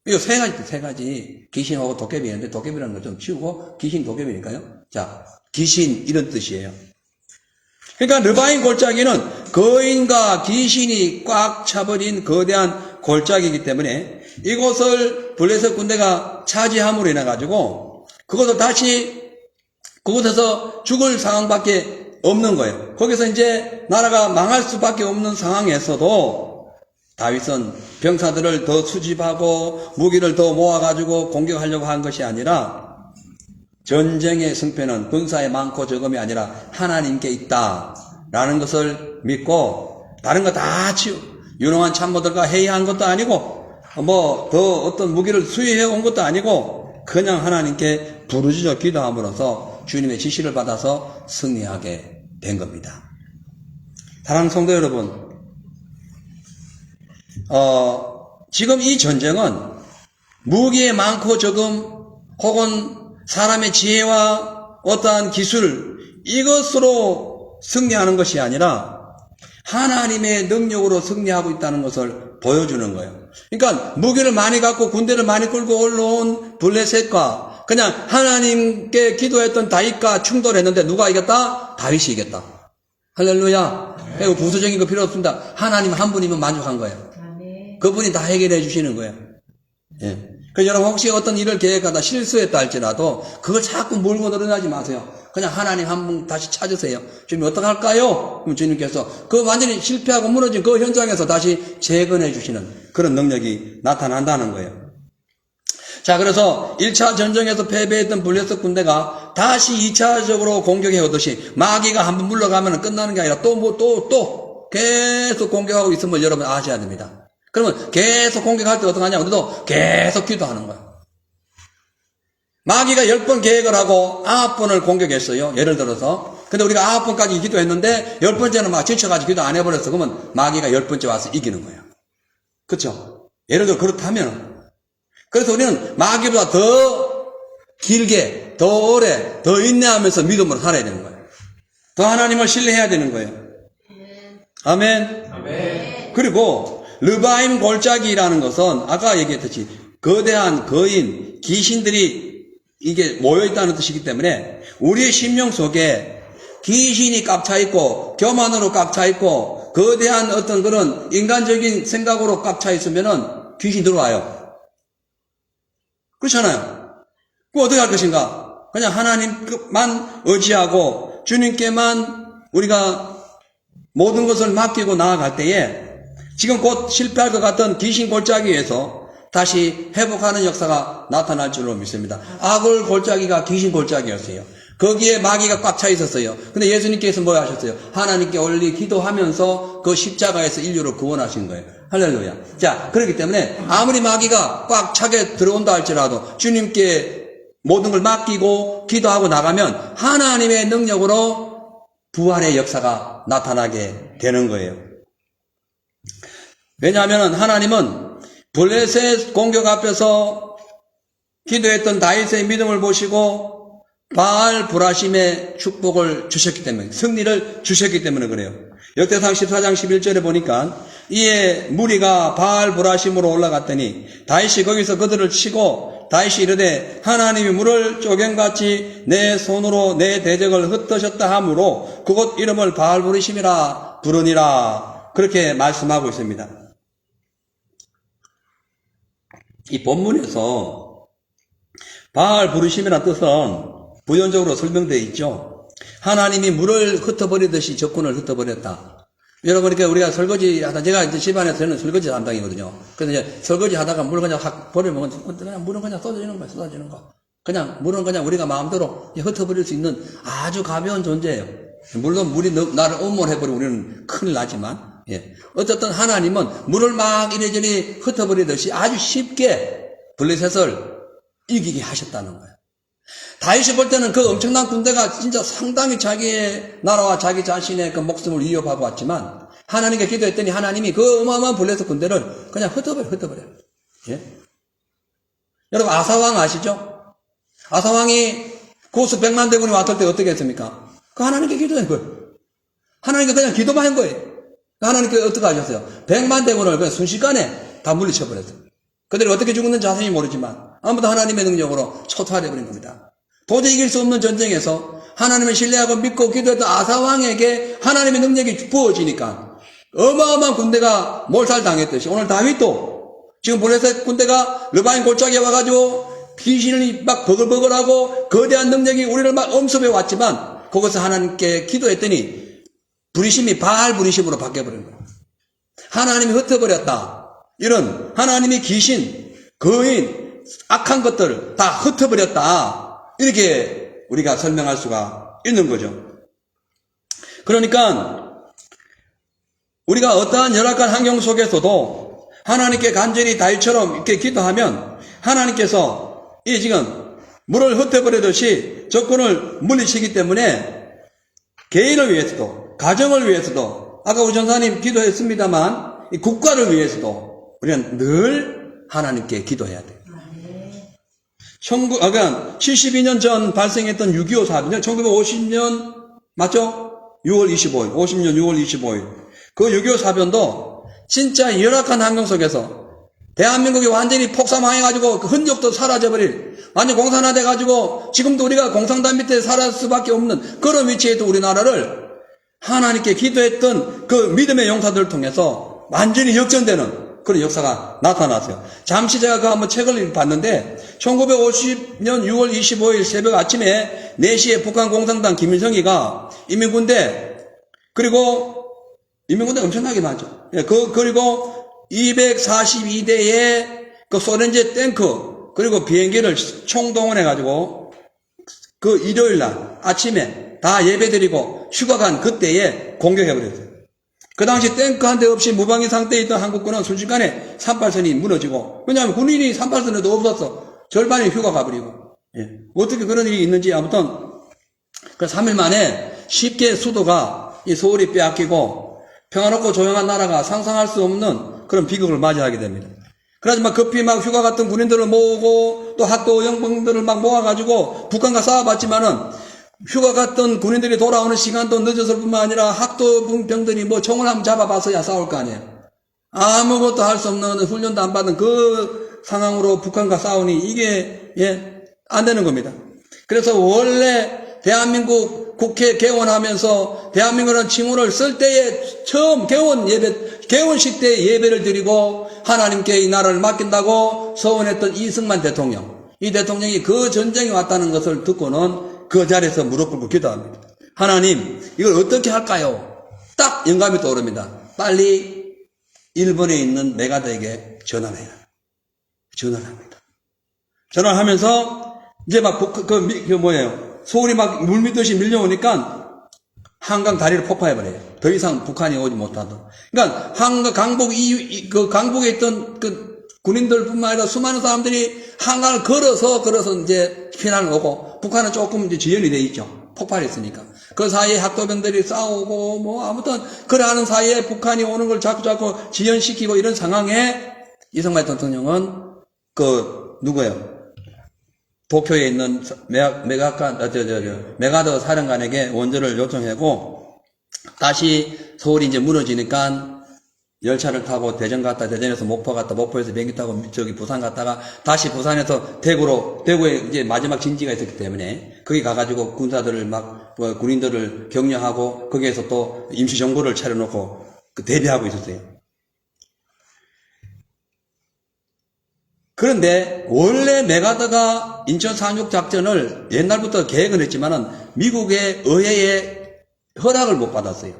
이거 세 가지. 귀신하고 도깨비 있는데 도깨비라는 걸 좀 치우고 귀신 도깨비니까요. 자, 귀신 이런 뜻이에요. 그러니까 르바임 골짜기는 거인과 귀신이 꽉 차버린 거대한 골짜기이기 때문에 이곳을 블레셋 군대가 차지함으로 인해 가지고 그것을 다시 그곳에서 죽을 상황밖에 없는 거예요. 거기서 이제 나라가 망할 수밖에 없는 상황에서도 다윗은 병사들을 더 수집하고 무기를 더 모아가지고 공격하려고 한 것이 아니라 전쟁의 승패는 군사의 많고 적음이 아니라 하나님께 있다라는 것을 믿고 다른 거 다 유능한 참모들과 회의한 것도 아니고 뭐 더 어떤 무기를 수여해 온 것도 아니고 그냥 하나님께 부르짖어 기도함으로써 주님의 지시를 받아서 승리하게 된 겁니다. 사랑하는 성도 여러분, 지금 이 전쟁은 무기의 많고 적음 혹은 사람의 지혜와 어떠한 기술 이것으로 승리하는 것이 아니라 하나님의 능력으로 승리하고 있다는 것을 보여주는 거예요. 그러니까 무기를 많이 갖고 군대를 많이 끌고 올라온 블레셋과 그냥 하나님께 기도했던 다윗과 충돌했는데 누가 이겼다? 다윗이 이겼다. 할렐루야. 그리고 부수적인 거 필요 없습니다. 하나님 한 분이면 만족한 거예요. 그분이 다 해결해 주시는 거예요. 예. 그래서 여러분 혹시 어떤 일을 계획하다 실수했다 할지라도 그걸 자꾸 몰고 늘어나지 마세요. 그냥 하나님 한 분 다시 찾으세요. 주님 어떡할까요? 그럼 주님께서 그 완전히 실패하고 무너진 그 현장에서 다시 재건해 주시는 그런 능력이 나타난다는 거예요. 자, 그래서 1차 전쟁에서 패배했던 블레셋 군대가 다시 2차적으로 공격해 오듯이 마귀가 한번 물러가면 끝나는 게 아니라 또 계속 공격하고 있음을 여러분 아셔야 됩니다. 그러면 계속 공격할 때 어떡하냐? 우리도 계속 기도하는 거야. 마귀가 10번 계획을 하고 9번을 공격했어요. 예를 들어서. 근데 우리가 9번까지 기도했는데 10번째는 막 지쳐가지고 기도 안 해버렸어. 그러면 마귀가 10번째 와서 이기는 거예요. 그렇죠? 예를 들어 그렇다면 그래서 우리는 마귀보다 더 길게, 더 오래, 더 인내하면서 믿음으로 살아야 되는 거예요. 더 하나님을 신뢰해야 되는 거예요. 아멘. 아멘. 그리고 르바임 골짜기라는 것은 아까 얘기했듯이 거대한 거인, 귀신들이 이게 모여있다는 뜻이기 때문에 우리의 심령 속에 귀신이 꽉 차있고 교만으로 꽉 차있고 거대한 어떤 그런 인간적인 생각으로 꽉 차있으면은 귀신이 들어와요. 그렇잖아요. 그럼 어떻게 할 것인가? 그냥 하나님만 의지하고 주님께만 우리가 모든 것을 맡기고 나아갈 때에 지금 곧 실패할 것 같은 귀신 골짜기에서 다시 회복하는 역사가 나타날 줄로 믿습니다. 악을 골짜기가 귀신 골짜기였어요. 거기에 마귀가 꽉 차 있었어요. 근데 예수님께서 뭐 하셨어요? 하나님께 올리 기도하면서 그 십자가에서 인류를 구원하신 거예요. 할렐루야. 자, 그렇기 때문에 아무리 마귀가 꽉 차게 들어온다 할지라도 주님께 모든 걸 맡기고 기도하고 나가면 하나님의 능력으로 부활의 역사가 나타나게 되는 거예요. 왜냐하면 하나님은 블레셋 공격 앞에서 기도했던 다윗의 믿음을 보시고 바알 브라심의 축복을 주셨기 때문에, 승리를 주셨기 때문에 그래요. 역대상 14장 11절에 보니까 이에 무리가 바알 브라심으로 올라갔더니 다윗이 거기서 그들을 치고 다윗이 이르되 하나님이 물을 쪼갱같이 내 손으로 내 대적을 흩으셨다 하므로 그곳 이름을 바알 브라심이라 부르니라, 그렇게 말씀하고 있습니다. 이 본문에서 바알 부르심이라는 뜻은 부연적으로 설명되어 있죠. 하나님이 물을 흩어버리듯이 적군을 흩어버렸다. 여러분, 그러니까 우리가 설거지 하다, 제가 이제 집안에서 저는 설거지 담당이거든요. 그래서 이제 설거지 하다가 물 그냥 확 버리면 그냥 물은 그냥 쏟아지는 거예요, 쏟아지는 거. 그냥, 물은 그냥 우리가 마음대로 흩어버릴 수 있는 아주 가벼운 존재예요. 물론 물이 나를 온몰해버리면 우리는 큰일 나지만, 예. 어쨌든 하나님은 물을 막 이리저리 흩어버리듯이 아주 쉽게 블레셋을 이기게 하셨다는 거예요. 다윗이 볼 때는 그 엄청난 군대가 진짜 상당히 자기의 나라와 자기 자신의 그 목숨을 위협하고 왔지만 하나님께 기도했더니 하나님이 그 어마어마한 블레셋 군대를 그냥 흩어버려요. 예? 여러분 아사왕 아시죠? 아사왕이 고수 100만 대군이 왔을 때 어떻게 했습니까? 그 하나님께 기도한 거예요. 하나님께 그냥 기도만 한 거예요. 하나님께 어떻게 하셨어요? 100만 대군을 그냥 순식간에 다 물리쳐버렸어요. 그들이 어떻게 죽었는지 자세히 모르지만 아무도 하나님의 능력으로 초토화되어버린 겁니다. 도저히 이길 수 없는 전쟁에서 하나님을 신뢰하고 믿고 기도했던 아사왕에게 하나님의 능력이 부어지니까 어마어마한 군대가 몰살당했듯이 오늘 다윗도 지금 블레셋 군대가 르바임 골짜기에 와가지고 귀신이 막 버글버글하고 거대한 능력이 우리를 막 엄습해 왔지만 거기서 하나님께 기도했더니 부리심이 바알 부리심으로 바뀌어버린 거예요. 하나님이 흩어버렸다. 이런 하나님이 귀신, 거인, 악한 것들 다 흩어버렸다. 이렇게 우리가 설명할 수가 있는 거죠. 그러니까 우리가 어떠한 열악한 환경 속에서도 하나님께 간절히 다윗처럼 이렇게 기도하면 하나님께서 이 지금 물을 흩어버리듯이 적군을 물리치기 때문에 개인을 위해서도 가정을 위해서도 아까 우리 전사님 기도했습니다만 이 국가를 위해서도 우리는 늘 하나님께 기도해야 돼요. 그러니까 72년 전 발생했던 6.25 사변, 1950년 맞죠? 6월 25일, 50년 6월 25일. 그 6.25 사변도 진짜 열악한 환경 속에서 대한민국이 완전히 폭삭망해가지고 그 흔적도 사라져버릴 완전 공산화돼가지고 지금도 우리가 공산당 밑에 살아갈 수밖에 없는 그런 위치에 있던 우리나라를 하나님께 기도했던 그 믿음의 용사들을 통해서 완전히 역전되는 그런 역사가 나타났어요. 잠시 제가 그 한번 책을 봤는데 1950년 6월 25일 새벽 아침에 4시에 북한 공산당 김일성이가 인민군대 그리고 인민군대 엄청나게 많죠. 그리고 242대의 그 소련제 탱크 그리고 비행기를 총동원해가지고 그 일요일날 아침에 다 예배드리고 휴가 간 그때에 공격해버렸어요. 그 당시 탱크 한 대 없이 무방비 상태에 있던 한국군은 순식간에 38선이 무너지고 왜냐하면 군인이 38선에도 없었어. 절반이 휴가 가버리고 어떻게 그런 일이 있는지 아무튼 그 3일 만에 쉽게 수도가 이 서울이 빼앗기고 평화롭고 조용한 나라가 상상할 수 없는 그런 비극을 맞이하게 됩니다. 그러지만 급히 막 휴가 갔던 군인들을 모으고 또 학도 영병들을 막 모아가지고 북한과 싸워봤지만은 휴가 갔던 군인들이 돌아오는 시간도 늦었을 뿐만 아니라 학도병들이 뭐 총을 한번 잡아봐서야 싸울 거 아니에요. 아무것도 할 수 없는 훈련도 안 받은 그 상황으로 북한과 싸우니 이게 안 되는 겁니다. 그래서 원래 대한민국 국회 개원하면서 대한민국이라는 칭호를 쓸 때에 처음 개원식 때 예배를 드리고 하나님께 이 나라를 맡긴다고 서원했던 이승만 대통령. 이 대통령이 그 전쟁이 왔다는 것을 듣고는 그 자리에서 무릎 꿇고 기도합니다. 하나님, 이걸 어떻게 할까요? 딱 영감이 떠오릅니다. 빨리 일본에 있는 메가더에게 전화를 해요. 전화를 합니다. 전화를 하면서 이제 막 서울이 막 물밀듯이 밀려오니까 한강 다리를 폭파해버려요. 더 이상 북한이 오지 못하도록. 그러니까 강북에 있던 그 군인들뿐만 아니라 수많은 사람들이 한강을 걸어서 이제 피난을 오고 북한은 조금 이제 지연이 돼 있죠. 폭발했으니까. 그 사이에 학도병들이 싸우고 뭐 아무튼 그래 하는 사이에 북한이 오는 걸 자꾸 지연시키고 이런 상황에 이승만 대통령은 누구예요? 도쿄에 있는 메가더 사령관에게 원조를 요청하고 다시 서울이 이제 무너지니까 열차를 타고 대전 갔다 대전에서 목포 갔다 목포에서 비행기 타고 부산 갔다가 다시 부산에서 대구에 이제 마지막 진지가 있었기 때문에 거기 가가지고 군사들을 군인들을 격려하고 거기에서 또 임시정부를 차려놓고 대비하고 있었어요. 그런데 원래 메가더가 인천 상륙 작전을 옛날부터 계획을 했지만은 미국의 의회의 허락을 못 받았어요.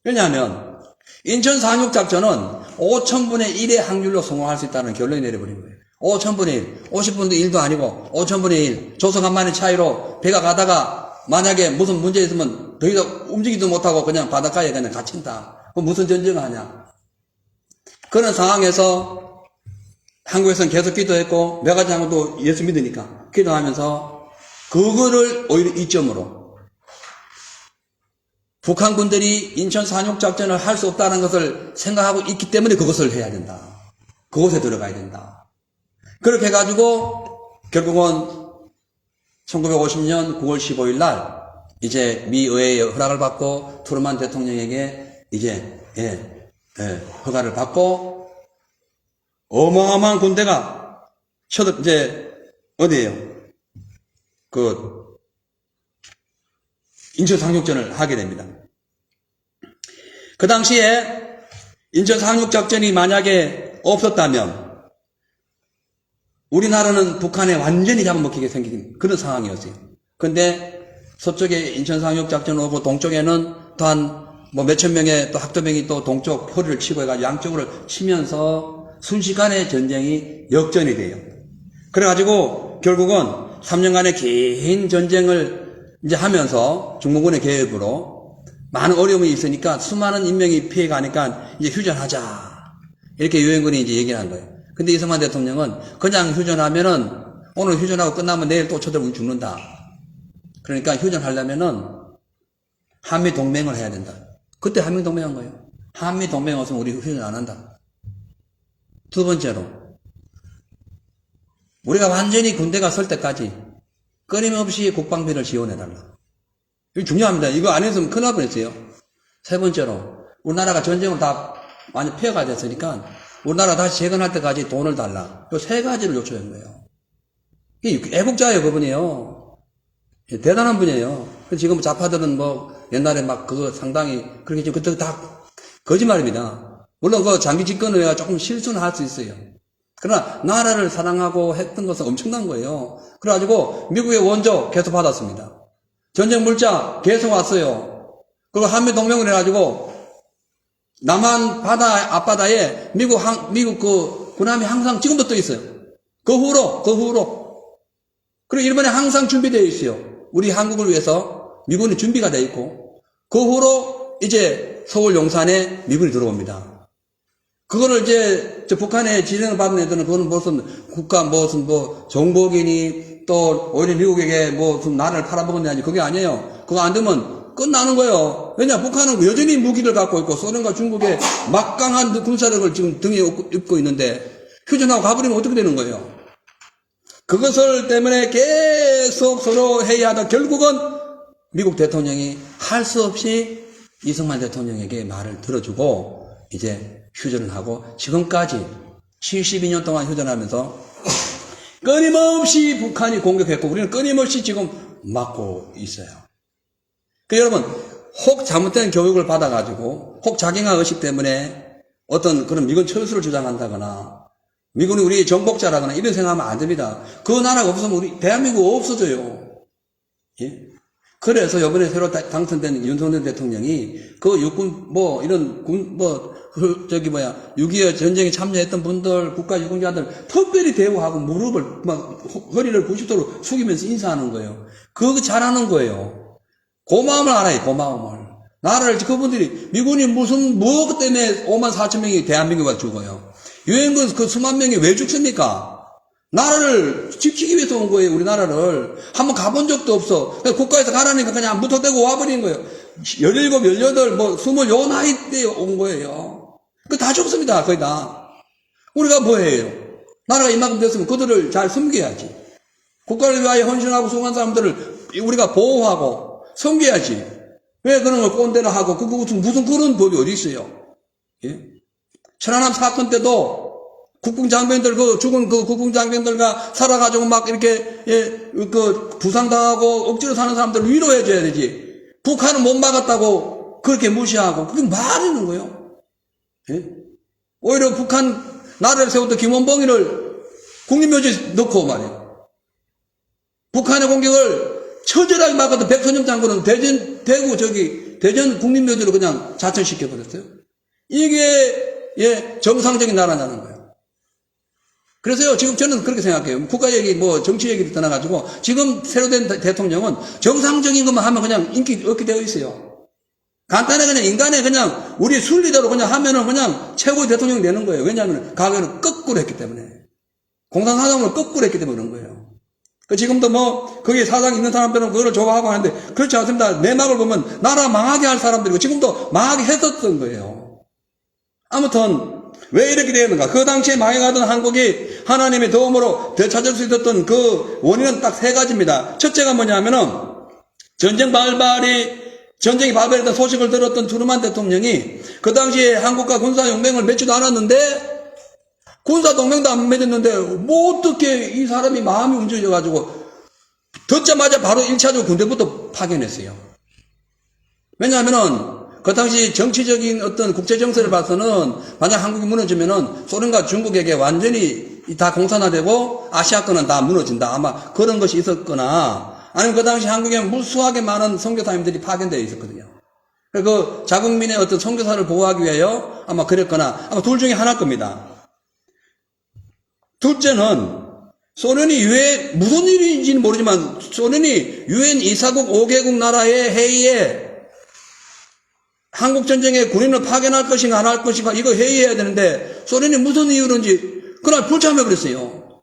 왜냐하면 인천 상륙작전은 5,000분의 1의 확률로 성공할 수 있다는 결론이 내려버린 거예요. 5,000분의 1, 50분의 1도 아니고 5,000분의 1. 조석한만의 차이로 배가 가다가 만약에 무슨 문제 있으면 더 이상 움직이지도 못하고 그냥 바닷가에 그냥 갇힌다. 그럼 무슨 전쟁을 하냐. 그런 상황에서 한국에서는 계속 기도했고 메가지 장군도 예수 믿으니까 기도하면서 그거를 오히려 이점으로 북한 군들이 인천 상륙작전을 할 수 없다는 것을 생각하고 있기 때문에 그것을 해야 된다. 그곳에 들어가야 된다. 그렇게 해가지고 결국은 1950년 9월 15일 날 이제 미 의회의 허락을 받고 트루만 대통령에게 이제 허가를 받고 어마어마한 군대가 이제 어디에요? 인천 상륙전을 하게 됩니다. 그 당시에 인천 상륙작전이 만약에 없었다면 우리나라는 북한에 완전히 잡아먹히게 생긴 그런 상황이었어요. 근데 서쪽에 인천 상륙작전 오고 동쪽에는 또한 뭐 몇천 명의 또 학도병이 또 동쪽 허리를 치고 해가지고 양쪽으로 치면서 순식간에 전쟁이 역전이 돼요. 그래가지고 결국은 3년간의 긴 전쟁을 이제 하면서 중공군의 개입으로 많은 어려움이 있으니까 수많은 인명이 피해가니까 이제 휴전하자. 이렇게 유엔군이 이제 얘기를 한 거예요. 근데 이승만 대통령은 그냥 휴전하면은 오늘 휴전하고 끝나면 내일 또 쳐들고 죽는다. 그러니까 휴전하려면은 한미동맹을 해야 된다. 그때 한미동맹 한 거예요. 한미동맹 없으면 우리 휴전 안 한다. 두 번째로 우리가 완전히 군대가 설 때까지 끊임없이 국방비를 지원해달라. 이거 중요합니다. 이거 안 했으면 큰일 날 뻔했어요. 세 번째로 우리나라가 전쟁으로 다 많이 폐허가 됐으니까 우리나라 다시 재건할 때까지 돈을 달라. 이 세 가지를 요청한 거예요. 애국자예요, 그분이요. 대단한 분이에요. 지금 좌파들은 뭐 옛날에 막 그거 상당히 그렇게 지금 그때 다 거짓말입니다. 물론 그 장기 집권을 해야 조금 실수는 할 수 있어요. 그러나 나라를 사랑하고 했던 것은 엄청난 거예요. 그래가지고 미국의 원조 계속 받았습니다. 전쟁 물자 계속 왔어요. 그리고 한미동맹을 해가지고 남한 바다 앞바다에 미국 그 군함이 항상 지금도 떠 있어요. 그 후로. 그리고 일본에 항상 준비되어 있어요. 우리 한국을 위해서 미군이 준비가 되어 있고 그 후로 이제 서울 용산에 미군이 들어옵니다. 그거를 이제 북한에 지령을 받은 애들은 그거는 무슨 국가 무슨 뭐 정복이니 또 오히려 미국에게 무슨 나라를 팔아먹었냐 그게 아니에요. 그거 안 되면 끝나는 거예요. 왜냐 북한은 여전히 무기를 갖고 있고 소련과 중국의 막강한 군사력을 지금 등에 입고 있는데 휴전하고 가버리면 어떻게 되는 거예요? 그것을 때문에 계속 서로 회의하다 결국은 미국 대통령이 할 수 없이 이승만 대통령에게 말을 들어주고 이제 휴전을 하고 지금까지 72년 동안 휴전하면서 끊임없이 북한이 공격했고 우리는 끊임없이 지금 막고 있어요. 여러분 혹 잘못된 교육을 받아가지고 혹 자경화 의식 때문에 어떤 그런 미군 철수를 주장한다거나 미군이 우리의 정복자라거나 이런 생각하면 안 됩니다. 그 나라가 없으면 우리 대한민국 없어져요. 예? 그래서 이번에 새로 당선된 윤석열 대통령이 그 육군 이런 6.25 전쟁에 참여했던 분들 국가유공자들 특별히 대우하고 무릎을 막 허리를 90도로 숙이면서 인사하는 거예요. 그거 잘하는 거예요. 고마움을 알아요. 고마움을. 나라를 그분들이 미군이 무엇 때문에 5만 4천 명이 대한민국에 죽어요. 유엔군 그 수만 명이 왜 죽습니까? 나라를 지키기 위해서 온 거예요. 우리나라를. 한번 가본 적도 없어. 국가에서 가라니까 그냥 무턱대고 와버린 거예요. 17, 18, 20 요 나이 때 온 거예요. 그 다 죽습니다. 거의 다. 우리가 뭐해요? 나라가 이만큼 됐으면 그들을 잘 섬겨야지. 국가를 위하여 헌신하고 수고한 사람들을 우리가 보호하고 섬겨야지. 왜 그런 걸 꼰대로 하고 무슨 그런 법이 어디 있어요? 예? 천안함 사건 때도 국궁장병들, 죽은 국궁장병들과 살아가지고 막 이렇게, 부상당하고 억지로 사는 사람들을 위로해줘야 되지. 북한은 못 막았다고 그렇게 무시하고, 그게 말이는 거예요. 예? 오히려 북한 나라를 세웠던 김원봉이를 국립묘지에 넣고 말이에요. 북한의 공격을 처절하게 막았던 백선엽 장군은 대전 국립묘지로 그냥 자천시켜버렸어요. 이게 정상적인 나라냐는 거예요. 그래서요, 지금 저는 그렇게 생각해요. 국가 얘기, 뭐, 정치 얘기를 떠나가지고, 지금 새로 된 대통령은 정상적인 것만 하면 그냥 인기 얻게 되어 있어요. 간단하게 그냥 인간의 그냥, 우리 순리대로 그냥 하면은 그냥 최고의 대통령이 되는 거예요. 왜냐하면, 과거에는 거꾸로 했기 때문에. 공산사상으로 거꾸로 했기 때문에 그런 거예요. 지금도 뭐, 거기에 사상 있는 사람들은 그거를 좋아하고 하는데, 그렇지 않습니다. 내막을 보면, 나라 망하게 할 사람들이고, 지금도 망하게 했었던 거예요. 아무튼, 왜 이렇게 되었는가? 그 당시에 망해가던 한국이 하나님의 도움으로 되찾을 수 있었던 그 원인은 딱 세 가지입니다. 첫째가 뭐냐면은 전쟁이 발발했던 소식을 들었던 트루만 대통령이 그 당시에 한국과 군사동맹을 맺지도 않았는데 군사동맹도 안 맺었는데 뭐 어떻게 이 사람이 마음이 움직여가지고 듣자마자 바로 1차적으로 군대부터 파견했어요. 왜냐하면은 그 당시 정치적인 어떤 국제 정세를 봐서는 만약 한국이 무너지면은 소련과 중국에게 완전히 다 공산화되고 아시아권은 다 무너진다. 아마 그런 것이 있었거나 아니면 그 당시 한국에 무수하게 많은 선교사님들이 파견되어 있었거든요. 그 자국민의 어떤 선교사를 보호하기 위하여 아마 그랬거나 아마 둘 중에 하나일 겁니다. 둘째는 소련이 무슨 일인지는 모르지만 소련이 유엔 이사국 5개국 나라의 회의에 한국전쟁에 군인을 파견할 것인가 안 할 것인가 이거 회의해야 되는데 소련이 무슨 이유로인지 그날 불참해버렸어요.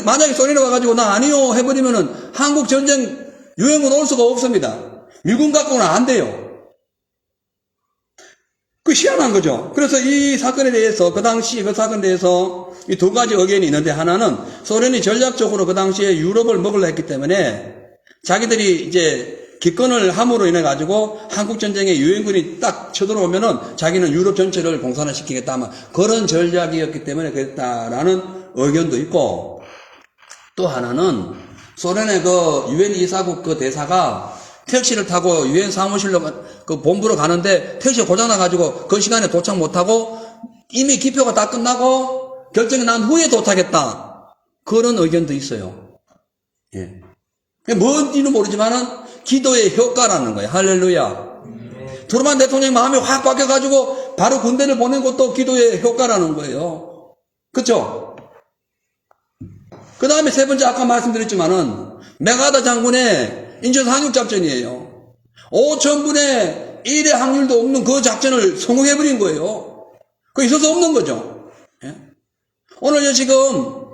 만약에 소련이 와가지고 나 아니요 해버리면은 한국전쟁 유엔군 올 수가 없습니다. 미군 갖고는 안 돼요. 그 희한한 거죠. 그래서 이 사건에 대해서 그 당시 그 사건에 대해서 이 두 가지 의견이 있는데 하나는 소련이 전략적으로 그 당시에 유럽을 먹으려 했기 때문에 자기들이 이제 기권을 함으로 인해 가지고 한국 전쟁에 유엔군이 딱 쳐들어오면은 자기는 유럽 전체를 공산화시키겠다 아마 그런 전략이었기 때문에 그랬다라는 의견도 있고 또 하나는 소련의 그 유엔 이사국 그 대사가 택시를 타고 유엔 사무실로 그 본부로 가는데 택시가 고장나 가지고 그 시간에 도착 못하고 이미 기표가 다 끝나고 결정이 난 후에 도착했다 그런 의견도 있어요. 예. 뭔지는 모르지만은 기도의 효과라는 거예요. 할렐루야. 트루만 대통령 마음이 확 바뀌어가지고 바로 군대를 보낸 것도 기도의 효과라는 거예요. 그쵸? 그 다음에 세 번째 아까 말씀드렸지만은 메가다 장군의 인천 상륙작전이에요. 5,000분의 1의 확률도 없는 그 작전을 성공해버린 거예요. 그거 있어서 없는 거죠. 예? 오늘 지금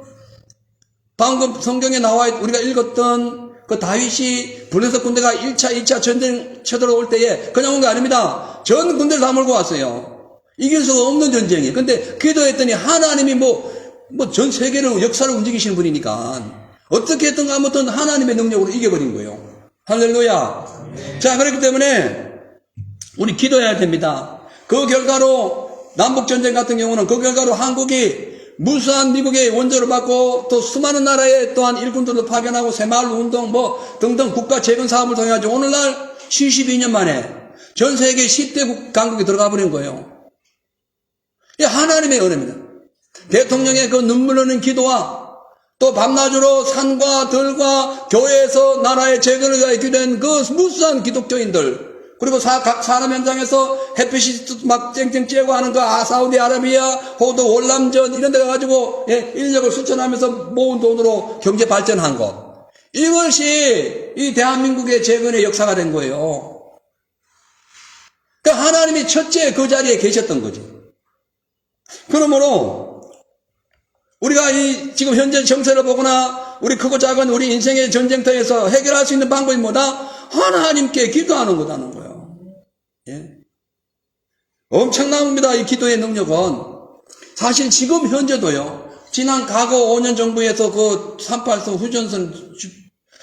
방금 성경에 나와 우리가 읽었던 그 다윗이 블레셋 군대가 1차, 2차 전쟁 쳐들어올 때에 그냥 온 게 아닙니다. 전 군대를 다 몰고 왔어요. 이길 수가 없는 전쟁이에요. 근데 기도했더니 하나님이 전 세계를 역사를 움직이시는 분이니까 어떻게 했던가 아무튼 하나님의 능력으로 이겨버린 거예요. 할렐루야. 자, 그렇기 때문에 우리 기도해야 됩니다. 그 결과로 남북전쟁 같은 경우는 그 결과로 한국이 무수한 미국의 원조를 받고 또 수많은 나라에 또한 일꾼들도 파견하고 새마을 운동 등등 국가 재건 사업을 통해 가지고 오늘날 72년 만에 전 세계 10대 강국이 들어가 버린 거예요. 이 하나님의 은혜입니다. 대통령의 그 눈물 흘리는 기도와 또 밤낮으로 산과 들과 교회에서 나라의 재건을 위하여 기도한 그 무수한 기독교인들 그리고 각 산업 현장에서 햇빛이 막 쨍쨍 쬐고 하는 그 사우디아라비아, 호두, 월남전 이런 데 가가지고 인력을 수천하면서 모은 돈으로 경제 발전한 것. 이것이 이 대한민국의 재건의 역사가 된 거예요. 그러니까 하나님이 첫째 그 자리에 계셨던 거지. 그러므로 우리가 이 지금 현재 정세를 보거나 우리 크고 작은 우리 인생의 전쟁터에서 해결할 수 있는 방법이 뭐다? 하나님께 기도하는 거다는 거예요. 예. 엄청납니다. 이 기도의 능력은. 사실 지금 현재도요. 지난 과거 5년 정부에서 그 38선 후전선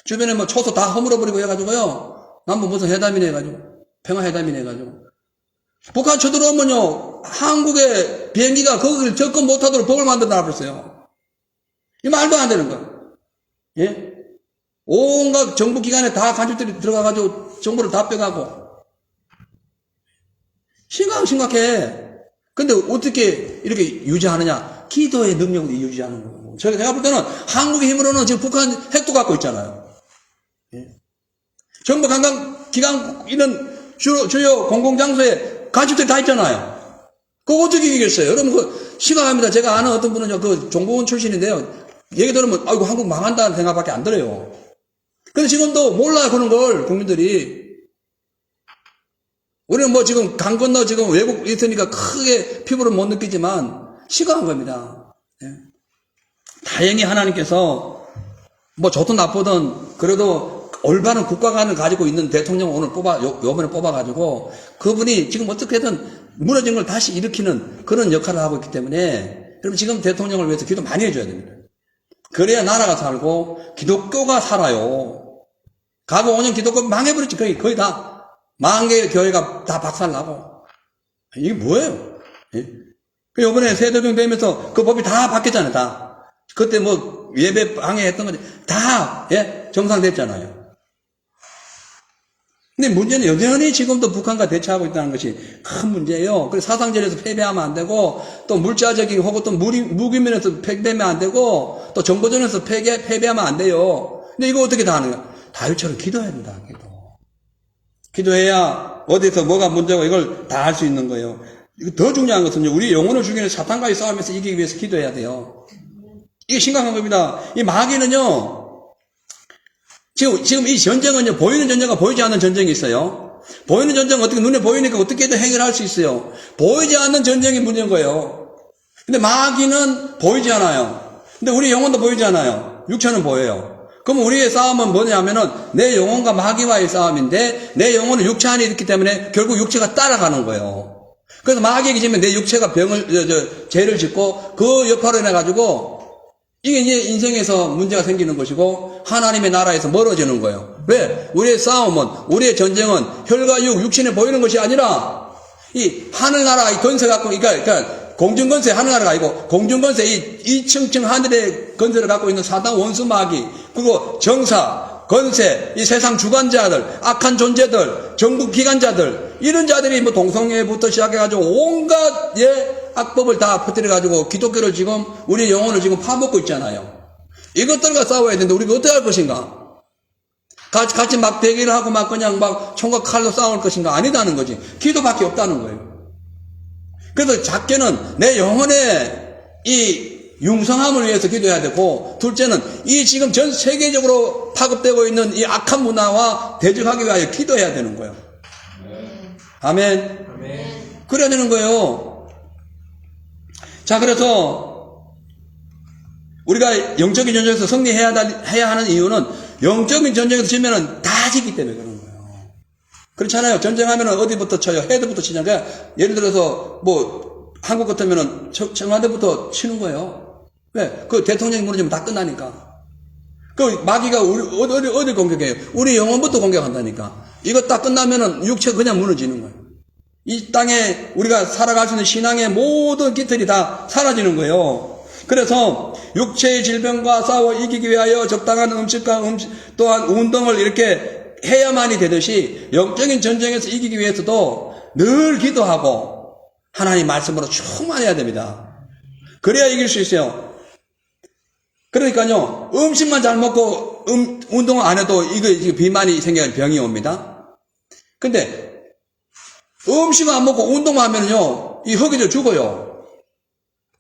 주변에 초소 다 허물어버리고 해가지고요. 남북 무슨 회담이네 해가지고. 평화회담이네 해가지고. 북한 쳐들어오면요. 한국의 비행기가 거기를 접근 못하도록 법을 만들어 놔버렸어요. 이 말도 안 되는 거예요. 예? 온갖 정부 기관에 다 간첩들이 들어가가지고 정보를 다 빼가고. 심각해. 근데 어떻게 이렇게 유지하느냐? 기도의 능력으로 유지하는 거고. 제가 볼 때는 한국의 힘으로는 지금 북한 핵도 갖고 있잖아요. 예? 정부 관광 기관 이런 주요 공공장소에 가족들이 다 있잖아요. 그거 어떻게 이기겠어요? 여러분, 그, 심각합니다. 제가 아는 어떤 분은요, 그, 종부원 출신인데요. 얘기 들으면, 아이고, 한국 망한다는 생각밖에 안 들어요. 근데 지금도 몰라요, 그런 걸, 국민들이. 우리는 뭐 지금 강 건너 지금 외국 있으니까 크게 피부를 못 느끼지만, 심각한 겁니다. 예. 다행히 하나님께서, 뭐 좋든 나쁘든, 그래도 올바른 국가관을 가지고 있는 대통령 오늘 요번에 뽑아가지고, 그분이 지금 어떻게든 무너진 걸 다시 일으키는 그런 역할을 하고 있기 때문에, 여러분 지금 대통령을 위해서 기도 많이 해줘야 됩니다. 그래야 나라가 살고, 기독교가 살아요. 과거 5년 기독교 망해버렸지. 거의 다. 만개의 교회가 다 박살나고. 이게 뭐예요? 예? 요번에 세대령 되면서 그 법이 다 바뀌었잖아요, 다. 그때 뭐 예배 방해했던 거지. 다, 예? 정상됐잖아요. 근데 문제는 여전히 지금도 북한과 대처하고 있다는 것이 큰 문제예요. 그래서 사상전에서 패배하면 안 되고, 또 물자적인 혹은 또 무기면에서 패배하면 안 되고, 또 정보전에서 패배하면 안 돼요. 근데 이거 어떻게 다 하는 거야? 다윗처럼 기도해야 된다, 기도. 기도해야 어디서 뭐가 문제고 이걸 다 할 수 있는 거예요. 이거 더 중요한 것은요, 우리 영혼을 죽이는 사탄과의 싸움에서 이기기 위해서 기도해야 돼요. 이게 심각한 겁니다. 이 마귀는요, 지금 이 전쟁은요, 보이는 전쟁과 보이지 않는 전쟁이 있어요. 보이는 전쟁은 어떻게 눈에 보이니까 어떻게든 해결할 수 있어요. 보이지 않는 전쟁이 문제인 거예요. 근데 마귀는 보이지 않아요. 근데 우리 영혼도 보이지 않아요. 육체는 보여요. 그럼 우리의 싸움은 뭐냐면은 내 영혼과 마귀와의 싸움인데 내 영혼은 육체 안에 있기 때문에 결국 육체가 따라가는 거예요. 그래서 마귀에게 지면 내 육체가 죄를 짓고 그 여파로 인해가지고 이게 이제 인생에서 문제가 생기는 것이고 하나님의 나라에서 멀어지는 거예요. 왜? 우리의 싸움은, 우리의 전쟁은 혈과 육신에 보이는 것이 아니라 이 하늘나라 이 건세 갖고, 그러니까 공중건세 하늘나라가 아니고 공중건세 이 층층 하늘의 건세를 갖고 있는 사단 원수 마귀, 그리고 정사, 건세, 이 세상 주관자들, 악한 존재들, 정부 기관자들, 이런 자들이 뭐 동성애부터 시작해가지고 온갖 악법을 다 퍼뜨려가지고 기독교를 지금 우리 영혼을 지금 파먹고 있잖아요. 이것들과 싸워야 되는데 우리가 어떻게 할 것인가? 같이 막 대기를 하고 막 그냥 막 총과 칼로 싸울 것인가? 아니다는 거지. 기도밖에 없다는 거예요. 그래서 작게는 내 영혼의 이 융성함을 위해서 기도해야 되고, 둘째는 이 지금 전 세계적으로 파급되고 있는 이 악한 문화와 대적하기 위하여 기도해야 되는 거예요. 아멘. 그래야 되는 거예요. 자, 그래서 우리가 영적인 전쟁에서 승리해야 하는 이유는 영적인 전쟁에서 지면은 다 지기 때문에 그런 거예요. 그렇잖아요. 전쟁하면은 어디부터 쳐요? 헤드부터 치잖아요. 예를 들어서 뭐 한국 같으면은 청와대부터 치는 거예요. 왜? 그 대통령이 무너지면 다 끝나니까. 그 마귀가 어디 공격해요? 우리 영혼부터 공격한다니까. 이거 딱 끝나면은 육체 그냥 무너지는 거예요. 이 땅에 우리가 살아갈 수 있는 신앙의 모든 깃털이 다 사라지는 거예요. 그래서 육체의 질병과 싸워 이기기 위하여 적당한 음식과 또한 운동을 이렇게 해야만이 되듯이 영적인 전쟁에서 이기기 위해서도 늘 기도하고 하나님 말씀으로 충만해야 됩니다. 그래야 이길 수 있어요. 그러니까요, 음식만 잘 먹고 운동을 안 해도 이거 비만이 생겨서 병이 옵니다. 근데 음식을 안 먹고 운동만 하면요, 이 허기져 죽어요.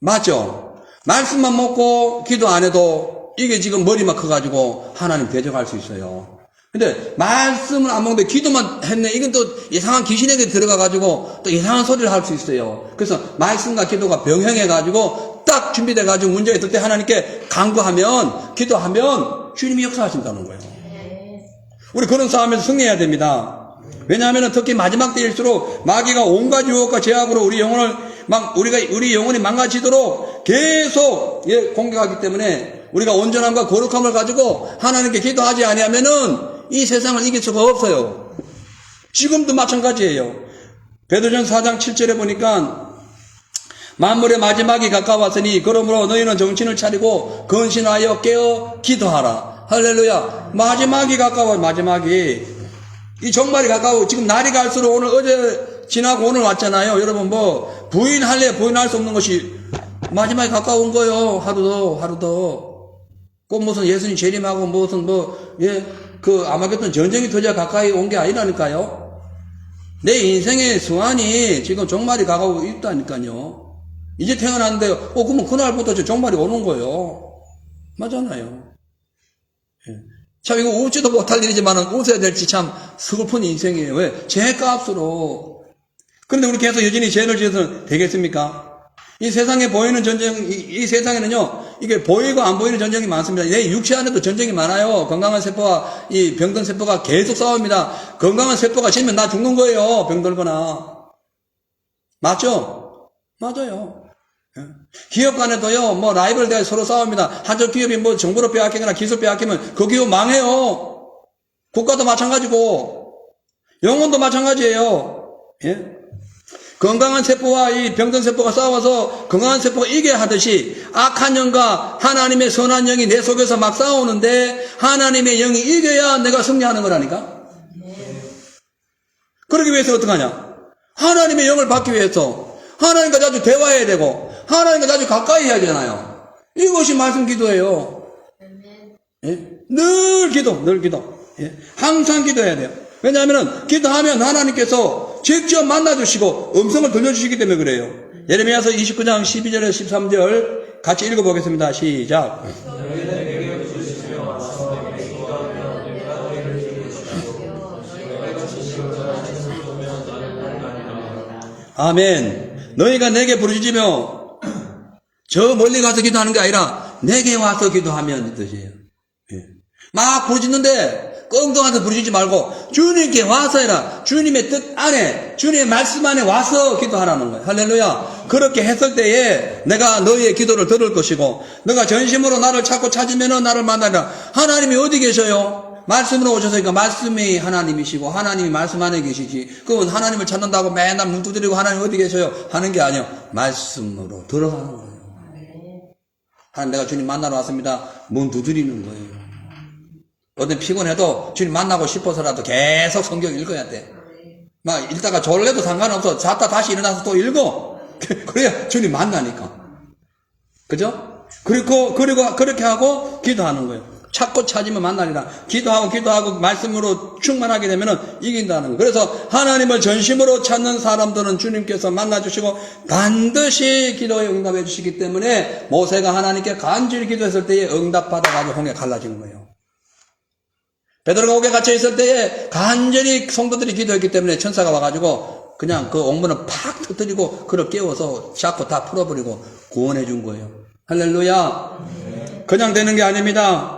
맞죠? 말씀만 먹고 기도 안 해도 이게 지금 머리만 커가지고 하나님 대적할 수 있어요. 근데 말씀을 안 먹는데 기도만 했네. 이건 또 이상한 귀신에게 들어가가지고 또 이상한 소리를 할 수 있어요. 그래서 말씀과 기도가 병행해가지고 딱 준비돼가지고 문제가 있을 때 하나님께 간구하면, 기도하면 주님이 역사하신다는 거예요. 우리 그런 싸움에서 승리해야 됩니다. 왜냐하면 특히 마지막 때일수록 마귀가 온갖 유혹과 제약으로 우리 영혼을 우리 영혼이 망가지도록 계속 공격하기 때문에 우리가 온전함과 거룩함을 가지고 하나님께 기도하지 아니하면은 이 세상을 이길 수가 없어요. 지금도 마찬가지예요. 베드로전 4장 7절에 보니까 만물의 마지막이 가까웠으니 그러므로 너희는 정신을 차리고 근신하여 깨어 기도하라. 할렐루야. 마지막이 가까워요. 마지막이. 이 종말이 가까워. 지금 날이 갈수록 오늘 어제 지나고 오늘 왔잖아요. 여러분 뭐 부인할래 부인할 수 없는 것이 마지막에 가까운 거예요. 하루도. 꼭 무슨 예수님 재림하고 무슨 아마겟돈 전쟁이 터져 가까이 온 게 아니라니까요. 내 인생의 수완이 지금 종말이 가고 있다니까요. 이제 태어났는데, 그러면 그날부터 저 종말이 오는 거예요. 맞잖아요. 예. 참, 이거 웃지도 못할 일이지만 웃어야 될지 참 슬픈 인생이에요. 왜? 죄값으로. 그런데 우리 계속 여전히 죄를 지어서 되겠습니까? 이 세상에 보이는 전쟁, 이 세상에는요, 이게 보이고 안 보이는 전쟁이 많습니다. 내 육체 안에도 전쟁이 많아요. 건강한 세포와 이 병든 세포가 계속 싸웁니다. 건강한 세포가 지면 나 죽는 거예요. 병들거나. 맞죠? 맞아요. 기업 간에도요, 뭐, 라이벌 대해 서로 싸웁니다. 한쪽 기업이 뭐, 정보를 빼앗기거나 기술 빼앗기면 그 기업 망해요. 국가도 마찬가지고, 영혼도 마찬가지예요. 예? 건강한 세포와 이 병든 세포가 싸워서 건강한 세포가 이겨야 하듯이 악한 영과 하나님의 선한 영이 내 속에서 막 싸우는데 하나님의 영이 이겨야 내가 승리하는 거라니까. 그러기 위해서 어떡하냐? 하나님의 영을 받기 위해서 하나님과 자주 대화해야 되고 하나님과 자주 가까이 해야 되잖아요. 이것이 말씀 기도예요. 예? 늘 기도. 예? 항상 기도해야 돼요. 왜냐하면 기도하면 하나님께서 직접 만나주시고 음성을 들려주시기 때문에 그래요. 예레미야서 29장 12절에서 13절 같이 읽어보겠습니다. 시작. 아멘. 너희가 내게 부르짖으며 저 멀리 가서 기도하는 게 아니라 내게 와서 기도하면 이 뜻이에요. 예. 막 부르짖는데 끙끙해서 부르짖지 말고 주님께 와서 해라. 주님의 뜻 안에, 주님의 말씀 안에 와서 기도하라는 거예요. 할렐루야. 그렇게 했을 때에 내가 너희의 기도를 들을 것이고 너가 전심으로 나를 찾고 찾으면 나를 만나리라. 하나님이 어디 계셔요? 말씀으로 오셔서니까 말씀이 하나님이시고 하나님이 말씀 안에 계시지. 그건 하나님을 찾는다고 맨날 눈 두드리고 하나님 어디 계셔요? 하는 게 아니에요. 말씀으로 들어가는 거예요. 하나님 내가 주님 만나러 왔습니다. 문 두드리는 거예요. 어떤 피곤해도 주님 만나고 싶어서라도 계속 성경 읽어야 돼. 막 읽다가 졸려도 상관없어. 잤다 다시 일어나서 또 읽어. 그래야 주님 만나니까. 그죠? 그리고 그렇게 하고 기도하는 거예요. 찾고 찾으면 만나리라. 기도하고 말씀으로 충만하게 되면 이긴다는 거예요. 그래서 하나님을 전심으로 찾는 사람들은 주님께서 만나주시고 반드시 기도에 응답해 주시기 때문에 모세가 하나님께 간절히 기도했을 때에 응답받아가지고 홍해 갈라진 거예요. 베드로가 옥에 갇혀 있을 때에 간절히 성도들이 기도했기 때문에 천사가 와가지고 그냥 그 옥문을 팍 터뜨리고 그를 깨워서 샤코 다 풀어버리고 구원해 준 거예요. 할렐루야. 그냥 되는 게 아닙니다.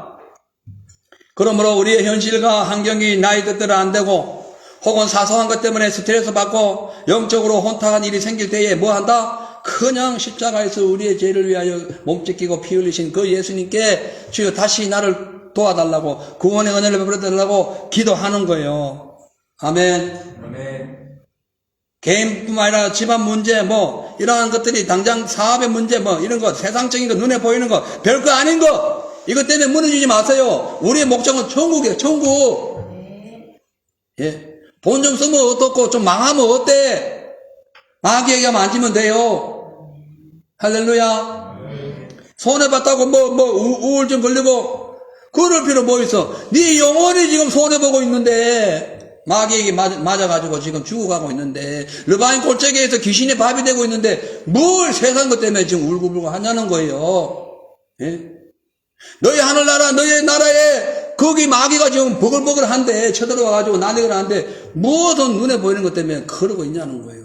그러므로 우리의 현실과 환경이 나의 뜻대로 안 되고 혹은 사소한 것 때문에 스트레스 받고 영적으로 혼탁한 일이 생길 때에 뭐 한다? 그냥 십자가에서 우리의 죄를 위하여 몸찢기고 피 흘리신 그 예수님께 주여 다시 나를 도와달라고 구원의 은혜를 베풀어달라고 기도하는 거예요. 아멘. 아멘. 개인뿐만 아니라 집안 문제 뭐 이러한 것들이 당장 사업의 문제 뭐 이런 거 세상적인 거 눈에 보이는 거 별거 아닌 거 이것 때문에 무너지지 마세요. 우리의 목적은 천국이에요. 천국. 예. 돈 좀 쓰면 어떻고 좀 망하면 어때? 마귀에게 만지면 돼요. 할렐루야. 손해봤다고 우울증 걸리고 그럴 필요 뭐 있어? 네 영혼이 지금 손해보고 있는데 마귀에게 맞아가지고 지금 죽어가고 있는데 르바인 골짜기에서 귀신의 밥이 되고 있는데 뭘 세상 것 때문에 지금 울고불고 하냐는 거예요. 예? 너희 하늘나라 너희 나라에 거기 마귀가 지금 버글버글한데 쳐들어와가지고 나대기를 하는데 무엇은 눈에 보이는 것 때문에 그러고 있냐는 거예요.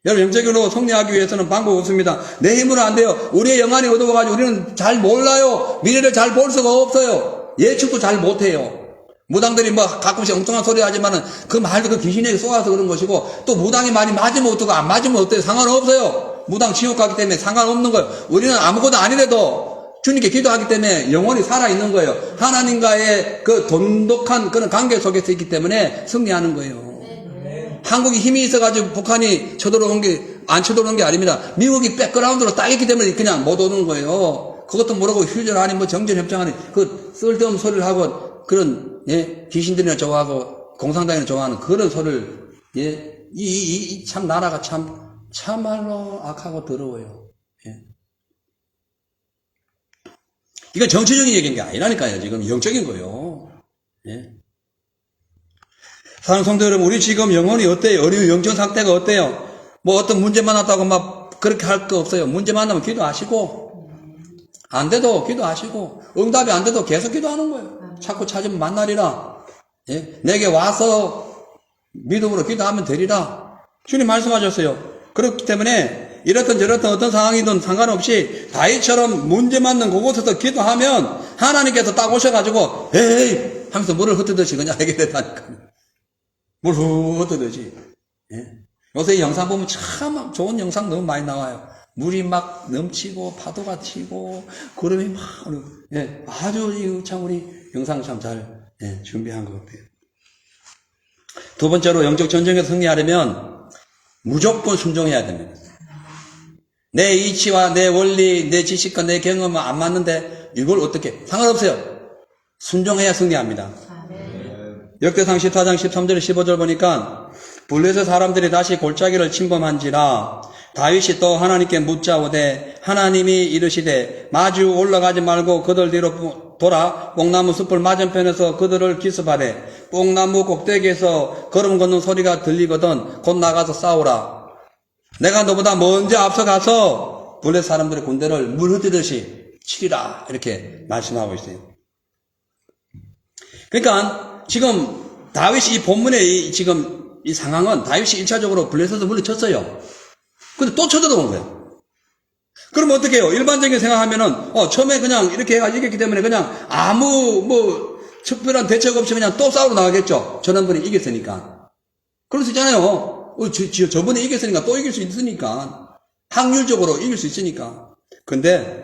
여러분 영적으로 승리하기 위해서는 방법이 없습니다. 내 힘으로 안 돼요. 우리의 영안이 어두워가지고 우리는 잘 몰라요. 미래를 잘 볼 수가 없어요. 예측도 잘 못해요. 무당들이 뭐 가끔씩 엉뚱한 소리 하지만은 그 말도 그 귀신에게 쏘아서 그런 것이고 또 무당이 말이 맞으면 어떡고 안 맞으면 어때요? 상관없어요. 무당 지옥 가기 때문에 상관없는 거예요. 우리는 아무것도 아니래도 주님께 기도하기 때문에 영원히 살아있는 거예요. 하나님과의 그 돈독한 그런 관계 속에서 있기 때문에 승리하는 거예요. 한국이 힘이 있어가지고 북한이 안 쳐들어온 게 아닙니다. 미국이 백그라운드로 딱 있기 때문에 그냥 못 오는 거예요. 그것도 모르고 휴전하니 뭐 정전협정하니 그 쓸데없는 소리를 하고 그런 예 귀신들이나 좋아하고 공산당이나 좋아하는 그런 소리를 예 참 나라가 참말로 악하고 더러워요. 예. 이건 정치적인 얘기인 게 아니라니까요. 지금 영적인 거예요. 예. 사랑하는 성도 여러분, 우리 지금 영혼이 어때요? 우리 영적 상태가 어때요? 뭐 어떤 문제 만났다고 막 그렇게 할 거 없어요. 문제 만나면 기도하시고, 안 돼도 기도하시고, 응답이 안 돼도 계속 기도하는 거예요. 자꾸 찾으면 만나리라. 예? 내게 와서 믿음으로 기도하면 되리라. 주님 말씀하셨어요. 그렇기 때문에 이렇든 저렇든 어떤 상황이든 상관없이 다윗처럼 문제 맞는 그곳에서 기도하면 하나님께서 딱 오셔가지고 에이 하면서 물을 흩뜨듯이 그냥 해결했다니까요. 물 흩뜨듯이. 예? 요새 이 영상 보면 참 좋은 영상 너무 많이 나와요. 물이 막 넘치고 파도가 치고 구름이 막 예, 아주 참 우리 영상 참 잘 준비한 것 같아요. 두 번째로 영적 전쟁에서 승리하려면 무조건 순종해야 됩니다. 내 이치와 내 원리, 내 지식과 내 경험은 안 맞는데 이걸 어떻게 상관없어요. 순종해야 승리합니다. 역대상 14장 13절 15절 보니까 블레셋 사람들이 다시 골짜기를 침범한지라 다윗이 또 하나님께 묻자오되 하나님이 이르시되 마주 올라가지 말고 그들 뒤로 돌아 뽕나무 숲을 맞은편에서 그들을 기습하되 뽕나무 꼭대기에서 걸음 걷는 소리가 들리거든 곧 나가서 싸우라. 내가 너보다 먼저 앞서가서 블레셋 사람들의 군대를 물 흩뜨듯이 치리라 이렇게 말씀하고 있어요. 그러니까 지금 다윗이 이 본문의 지금 이 상황은 다윗이 1차적으로 블레셋을 물리쳤어요. 근데 또 쳐들어온 거예요. 그러면 어떻게 해요? 일반적인 생각하면은 처음에 그냥 이렇게 해가 이겼기 때문에 그냥 아무 뭐 특별한 대책 없이 그냥 또 싸우러 나가겠죠. 지난번에 이겼으니까. 그럴 수 있잖아요. 저번에 이겼으니까 또 이길 수 있으니까. 확률적으로 이길 수 있으니까. 근데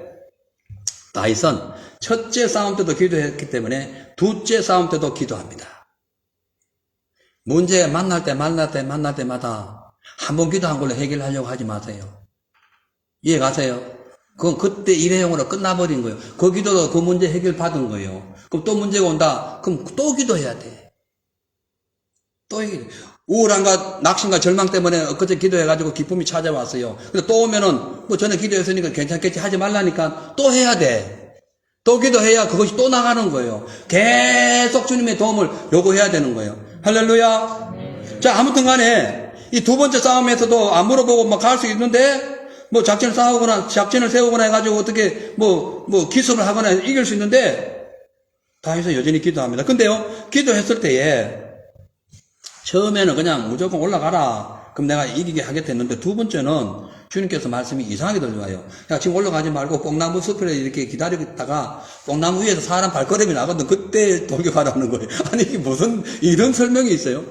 다윗은 첫째 싸움 때도 기도했기 때문에 둘째 싸움 때도 기도합니다. 문제 만날 때마다 한 번 기도한 걸로 해결하려고 하지 마세요. 이해 가세요? 그건 그때 일회용으로 끝나버린 거예요. 그 기도도 그 문제 해결 받은 거예요. 그럼 또 문제가 온다. 그럼 또 기도해야 돼. 또 해결. 우울함과 낙심과 절망 때문에 엊그제 기도해가지고 기쁨이 찾아왔어요. 근데 또 오면은 뭐 전에 기도했으니까 괜찮겠지 하지 말라니까 또 해야 돼. 또 기도해야 그것이 또 나가는 거예요. 계속 주님의 도움을 요구해야 되는 거예요. 할렐루야. 자, 아무튼 간에 이 두 번째 싸움에서도 안 물어보고 막 갈 수 있는데 뭐 작전을 세우거나 해가지고 어떻게 뭐 기습을 하거나 이길 수 있는데 다윗은 여전히 기도합니다. 근데요, 기도했을 때에 처음에는 그냥 무조건 올라가라. 그럼 내가 이기게 하겠다 했는데 두 번째는 주님께서 말씀이 이상하게 들려와요. 야, 지금 올라가지 말고 뽕나무 숲에 이렇게 기다리고 있다가 뽕나무 위에서 사람 발걸음이 나거든. 그때 돌격하라는 거예요. 아니, 이게 무슨 이런 설명이 있어요?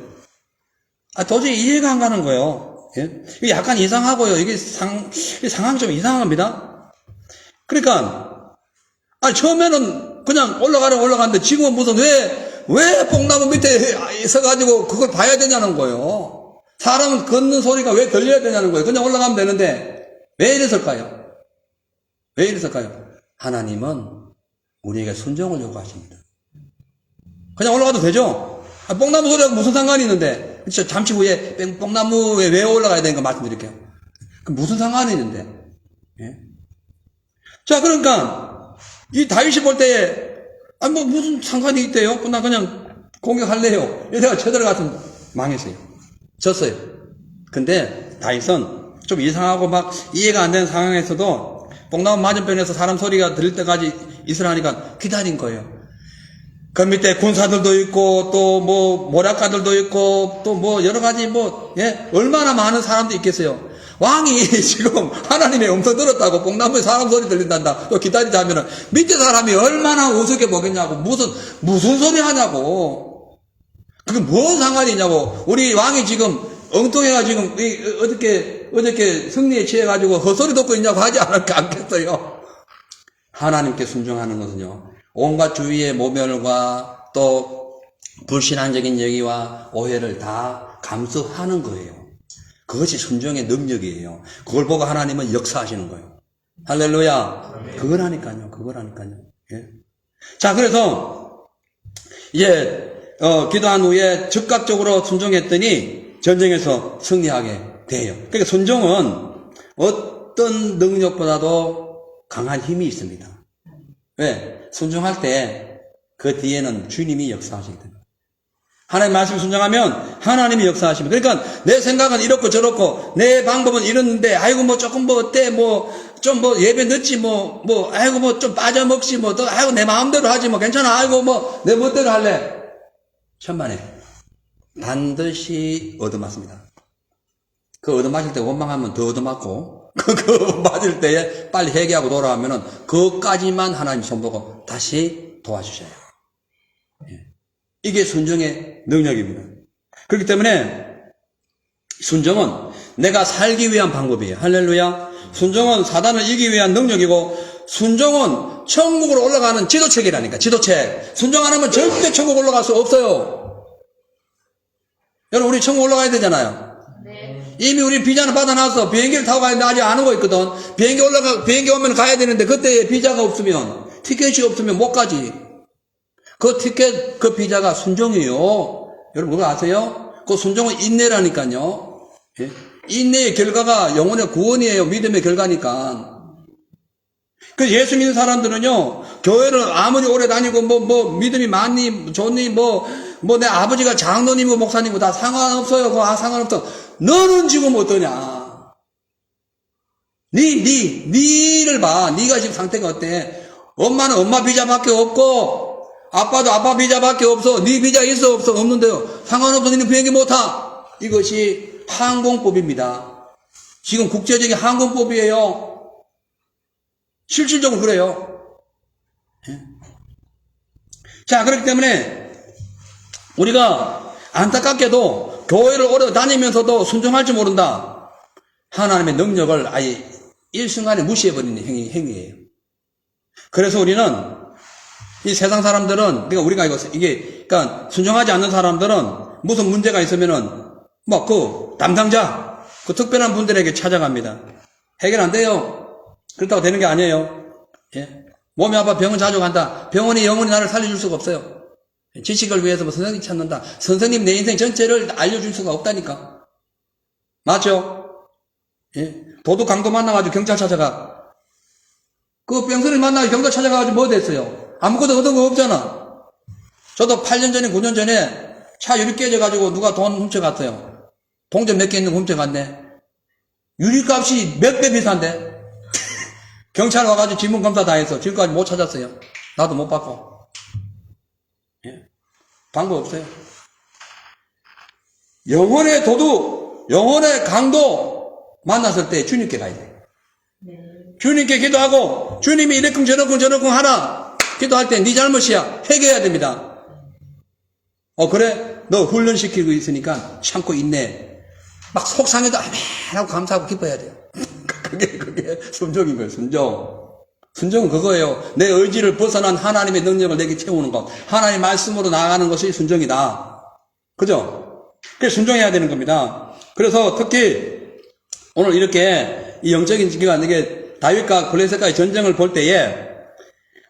도저히 이해가 안 가는 거예요. 예? 이게 약간 이상하고요. 이게 상황이 좀 이상합니다. 그러니까, 처음에는 그냥 올라가는데 지금은 무슨 왜 뽕나무 밑에 서가지고 그걸 봐야 되냐는 거예요. 사람은 걷는 소리가 왜 들려야 되냐는 거예요. 그냥 올라가면 되는데, 왜 이랬을까요? 왜 이랬을까요? 하나님은 우리에게 순종을 요구하십니다. 그냥 올라가도 되죠? 뽕나무 소리하고 무슨 상관이 있는데, 그렇죠. 잠시 후에 뽕나무에 왜 올라가야 되는 거 말씀드릴게요. 그 무슨 상관이 있는데. 예? 자, 그러니까 이 다윗이 볼 때에 뭐 무슨 상관이 있대요? 나 그냥 공격할래요. 이래가 쳐들어가서 망했어요. 졌어요. 근데 다윗은 좀 이상하고 막 이해가 안 되는 상황에서도 뽕나무 맞은편에서 사람 소리가 들릴 때까지 있으라니까 기다린 거예요. 그 밑에 군사들도 있고 또 뭐 모략가들도 있고 또 뭐 여러 가지 얼마나 많은 사람도 있겠어요. 왕이 지금 하나님의 음성 들었다고 뽕나무에 사람 소리 들린단다. 또 기다리자 하면은 밑에 사람이 얼마나 우습게 보겠냐고 무슨 소리 하냐고. 그게 뭔 상관이 있냐고. 우리 왕이 지금 엉뚱해가 지금 어저께 승리에 취해가지고 헛소리 듣고 있냐고 하지 않겠어요. 하나님께 순종하는 것은요. 온갖 주위의 모멸과 또 불신앙적인 얘기와 오해를 다 감수하는 거예요. 그것이 순종의 능력이에요. 그걸 보고 하나님은 역사하시는 거예요. 할렐루야. 그거라니까요. 예. 자, 그래서 이제 기도한 후에 즉각적으로 순종했더니 전쟁에서 승리하게 돼요. 그러니까 순종은 어떤 능력보다도 강한 힘이 있습니다. 왜? 순종할 때 그 뒤에는 주님이 역사하시거든요. 하나님 말씀 순종하면 하나님이 역사하십니다. 그러니까 내 생각은 이렇고 저렇고 내 방법은 이렇는데 아이고 뭐 조금 뭐 어때 뭐 좀 뭐 예배 늦지 뭐 아이고 뭐 좀 빠져먹지 뭐 또 아이고 내 마음대로 하지 뭐 괜찮아 아이고 뭐 내 멋대로 할래. 천만에 반드시 얻어맞습니다. 그 얻어맞을 때 원망하면 더 얻어맞고 그 맞을 때에 빨리 회개하고 돌아오면은 그것까지만 하나님 손보고 다시 도와주셔요. 이게 순종의 능력입니다. 그렇기 때문에 순종은 내가 살기 위한 방법이에요. 할렐루야. 순종은 사단을 이기기 위한 능력이고 순종은 천국으로 올라가는 지도책이라니까. 지도책. 순종 안 하면 절대 천국 올라갈 수 없어요. 여러분 우리 천국 올라가야 되잖아요. 네. 이미 우리 비자는 받아놨어. 비행기를 타고 가야 되는데 아직 안 오고 있거든. 비행기 오면 가야 되는데 그때 비자가 없으면 티켓이 없으면 못 가지. 그 티켓, 그 비자가 순종이에요. 여러분, 그거 아세요? 그 순종은 인내라니까요. 예? 인내의 결과가 영혼의 구원이에요. 믿음의 결과니까. 그 예수 믿는 사람들은요, 교회를 아무리 오래 다니고, 믿음이 많니, 좋니, 내 아버지가 장로님이고 목사님이고 다 상관없어요. 그거 상관없어. 너는 지금 어떠냐? 니를 봐. 니가 지금 상태가 어때? 엄마는 엄마 비자밖에 없고, 아빠도 아빠 비자밖에 없어. 네 비자 있어 없어 없는데요. 상관없어. 너는 비행기 못 타. 이것이 항공법입니다. 지금 국제적인 항공법이에요. 실질적으로 그래요. 자, 그렇기 때문에 우리가 안타깝게도 교회를 오래 다니면서도 순종할 줄 모른다. 하나님의 능력을 아예 일순간에 무시해버리는 행위예요. 그래서 우리는 이 세상 사람들은, 그러니까 우리가 그러니까 순종하지 않는 사람들은 무슨 문제가 있으면은, 담당자, 특별한 분들에게 찾아갑니다. 해결 안 돼요. 그렇다고 되는 게 아니에요. 예. 몸이 아파 병원 자주 간다. 병원이 영원히 나를 살려줄 수가 없어요. 지식을 위해서 선생님 찾는다. 선생님 내 인생 전체를 알려줄 수가 없다니까. 맞죠? 예. 도둑 강도 만나가지고 경찰 찾아가. 그 병선을 만나가지고 경찰 찾아가가지고 뭐 됐어요? 아무것도 얻은 거 없잖아. 저도 8년 전에 9년 전에 차 유리 깨져가지고 누가 돈 훔쳐갔어요. 동전 몇 개 있는 거 훔쳐갔네. 유리값이 몇 배 비싼데. 경찰 와가지고 지문 검사 다 했어. 지금까지 못 찾았어요. 나도 못 받고. 예? 방법 없어요. 영혼의 도둑, 영혼의 강도 만났을 때 주님께 가야 돼. 주님께 기도하고 주님이 이래쿵 저래쿵 하라 기도할 때 네 잘못이야. 회개해야 됩니다. 그래? 너 훈련시키고 있으니까 참고 있네. 막 속상해도 아멘 하고 감사하고 기뻐해야 돼요. 그게 순종인 거예요. 순종은 그거예요. 내 의지를 벗어난 하나님의 능력을 내게 채우는 것. 하나님의 말씀으로 나아가는 것이 순종이다. 그죠? 그래서 순종해야 되는 겁니다. 그래서 특히 오늘 이렇게 이 영적인 지기가 이게 다윗과 블레셋과의 전쟁을 볼 때에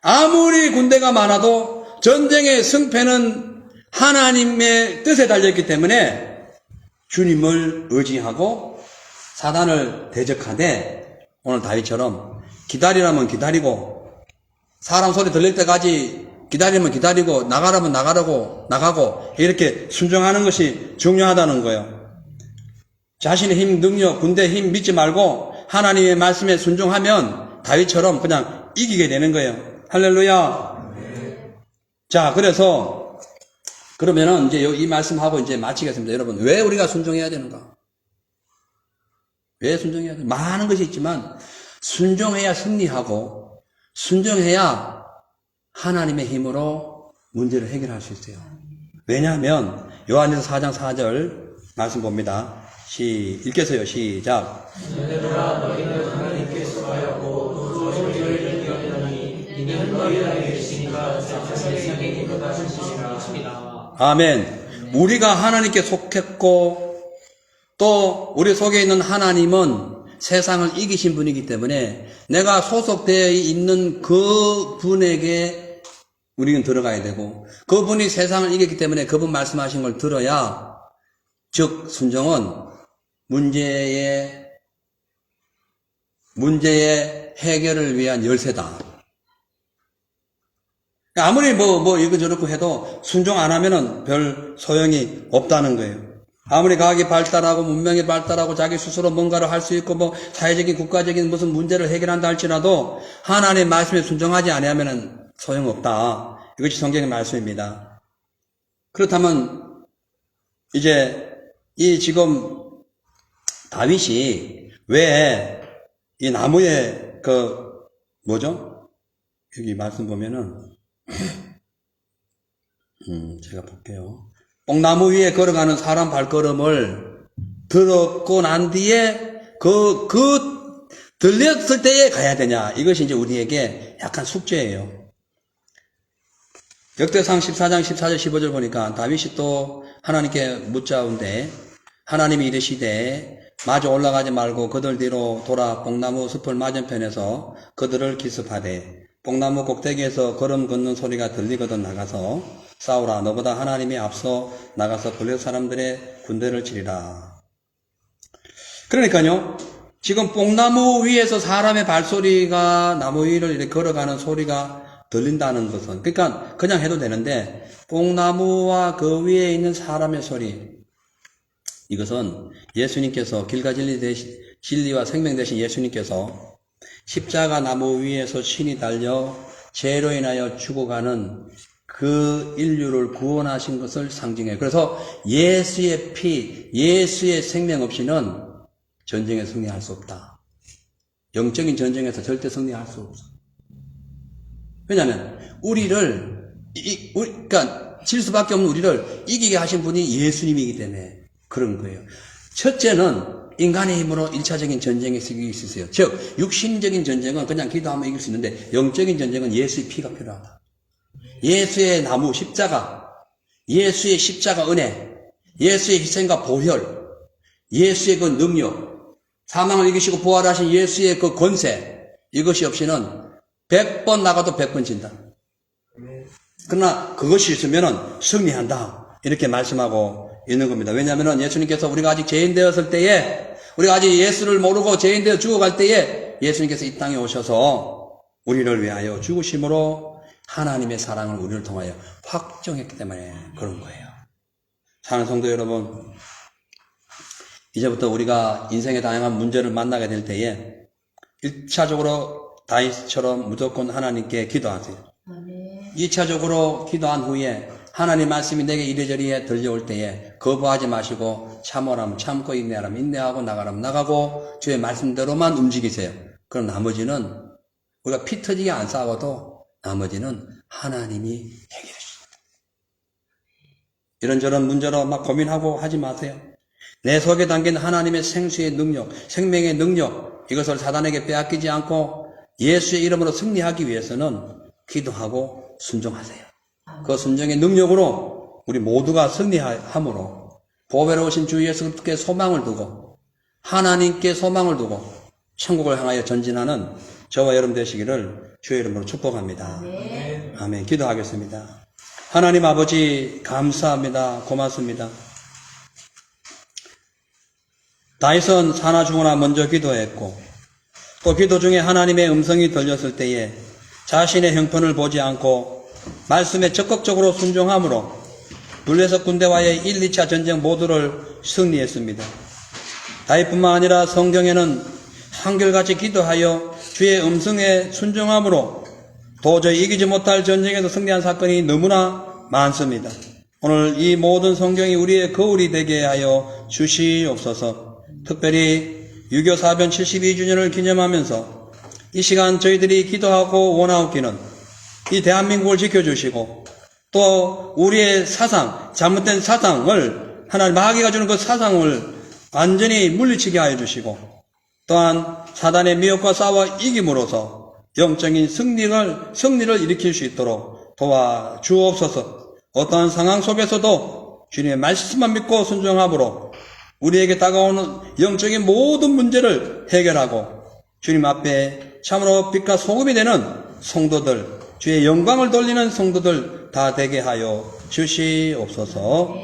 아무리 군대가 많아도 전쟁의 승패는 하나님의 뜻에 달려있기 때문에 주님을 의지하고 사단을 대적하되 오늘 다윗처럼 기다리라면 기다리고 사람 소리 들릴 때까지 기다리면 기다리고 나가라면 나가고 이렇게 순종하는 것이 중요하다는 거예요. 자신의 힘, 능력, 군대의 힘 믿지 말고 하나님의 말씀에 순종하면 다윗처럼 그냥 이기게 되는 거예요. 할렐루야. 자, 그러면은 이제 이 말씀하고 이제 마치겠습니다. 여러분, 왜 우리가 순종해야 되는가? 왜 순종해야 되는가? 많은 것이 있지만 순종해야 승리하고 순종해야 하나님의 힘으로 문제를 해결할 수 있어요. 왜냐하면 요한일서 4장 4절 말씀 봅니다. 읽겠어요. 시작. 얘들아 너희는 하나님께서 하였고 또 너희를 이겼나니 이는 너희에게 계시니까 세상에 이보다 하십니다. 아멘. 우리가 하나님께 속했고 또 우리 속에 있는 하나님은 세상을 이기신 분이기 때문에 내가 소속되어 있는 그 분에게 우리는 들어가야 되고 그분이 세상을 이겼기 때문에 그분 말씀하신 걸 들어야 즉 순종은 문제의 해결을 위한 열쇠다. 아무리 이거 저렇고 해도 순종 안 하면은 별 소용이 없다는 거예요. 아무리 과학이 발달하고 문명이 발달하고 자기 스스로 뭔가를 할 수 있고 사회적인 국가적인 무슨 문제를 해결한다 할지라도 하나님의 말씀에 순종하지 아니하면은 소용없다. 이것이 성경의 말씀입니다. 그렇다면 이제 이 지금 다윗이 왜 이 나무에 여기 말씀 보면은 제가 볼게요. 뽕나무 위에 걸어가는 사람 발걸음을 들었고 난 뒤에 들렸을 때에 가야 되냐. 이것이 이제 우리에게 약간 숙제예요. 역대상 14장 14절 15절 보니까 다윗이 또 하나님께 묻자운데 하나님이 이르시되 마저 올라가지 말고 그들 뒤로 돌아 뽕나무 숲을 맞은편에서 그들을 기습하되 뽕나무 꼭대기에서 걸음 걷는 소리가 들리거든 나가서 싸우라. 너보다 하나님이 앞서 나가서 블레셋 사람들의 군대를 치리라. 그러니까요, 지금 뽕나무 위에서 사람의 발소리가 나무 위를 이렇게 걸어가는 소리가 들린다는 것은, 그러니까 그냥 해도 되는데 뽕나무와 그 위에 있는 사람의 소리, 이것은 예수님께서 길과 진리와 생명 되신 예수님께서 십자가 나무 위에서 신이 달려 죄로 인하여 죽어가는 그 인류를 구원하신 것을 상징해요. 그래서 예수의 피, 예수의 생명 없이는 전쟁에 승리할 수 없다. 영적인 전쟁에서 절대 승리할 수 없어. 왜냐하면 그러니까 질 수밖에 없는 우리를 이기게 하신 분이 예수님이기 때문에 그런 거예요. 첫째는 인간의 힘으로 1차적인 전쟁에 이길 수 있어요. 즉 육신적인 전쟁은 그냥 기도하면 이길 수 있는데 영적인 전쟁은 예수의 피가 필요하다. 예수의 나무 십자가, 예수의 십자가 은혜, 예수의 희생과 보혈, 예수의 그 능력, 사망을 이기시고 부활하신 예수의 그 권세, 이것이 없이는 100번 나가도 100번 진다. 그러나 그것이 있으면은 승리한다. 이렇게 말씀하고 있는 겁니다. 왜냐하면 예수님께서 우리가 아직 죄인 되었을 때에, 우리가 아직 예수를 모르고 죄인 되어 죽어갈 때에 예수님께서 이 땅에 오셔서 우리를 위하여 죽으심으로 하나님의 사랑을 우리를 통하여 확정했기 때문에 그런 거예요. 사랑하는 성도 여러분, 이제부터 우리가 인생의 다양한 문제를 만나게 될 때에 1차적으로 다윗처럼 무조건 하나님께 기도하세요. 2차적으로 기도한 후에 하나님 말씀이 내게 이리저리 들려올 때에 거부하지 마시고 참으라면 참고 인내하라면 인내하고 나가라면 나가고 주의 말씀대로만 움직이세요. 그럼 나머지는 우리가 피 터지게 안 싸워도 나머지는 하나님이 해결해 주십니다. 이런저런 문제로 막 고민하고 하지 마세요. 내 속에 담긴 하나님의 생수의 능력, 생명의 능력, 이것을 사단에게 빼앗기지 않고 예수의 이름으로 승리하기 위해서는 기도하고 순종하세요. 그 순종의 능력으로 우리 모두가 승리함으로 보배로 오신 주 예수께 소망을 두고 하나님께 소망을 두고 천국을 향하여 전진하는 저와 여러분 되시기를 주의 이름으로 축복합니다. 아멘. 기도하겠습니다. 하나님 아버지 감사합니다. 고맙습니다. 다윗은 사나 죽으나 먼저 기도했고 또 기도 중에 하나님의 음성이 들렸을 때에 자신의 형편을 보지 않고 말씀에 적극적으로 순종함으로 블레셋 군대와의 1, 2차 전쟁 모두를 승리했습니다. 다윗뿐만 아니라 성경에는 한결같이 기도하여 주의 음성에 순종함으로 도저히 이기지 못할 전쟁에서 승리한 사건이 너무나 많습니다. 오늘 이 모든 성경이 우리의 거울이 되게 하여 주시옵소서. 특별히 6.25 사변 72주년을 기념하면서 이 시간 저희들이 기도하고 원하옵기는 이 대한민국을 지켜주시고 또 우리의 사상, 잘못된 사상을 하나님 마귀가 주는 그 사상을 완전히 물리치게 하여 주시고 또한 사단의 미혹과 싸워 이김으로써 영적인 승리를 일으킬 수 있도록 도와주옵소서. 어떠한 상황 속에서도 주님의 말씀만 믿고 순종함으로 우리에게 다가오는 영적인 모든 문제를 해결하고 주님 앞에 참으로 빛과 소금이 되는 성도들, 주의 영광을 돌리는 성도들 다 되게 하여 주시옵소서.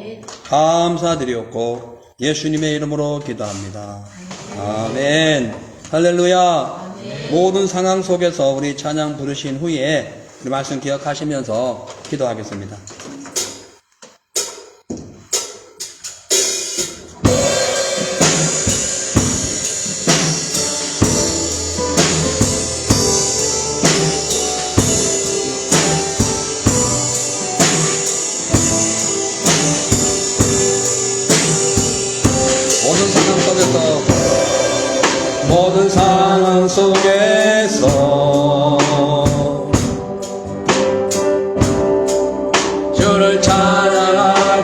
감사드리옵고 예수님의 이름으로 기도합니다. 아멘. 할렐루야. 모든 상황 속에서 우리 찬양 부르신 후에 이 말씀 기억하시면서 기도하겠습니다. 모든 상황 속에서 주를 찬양할지라.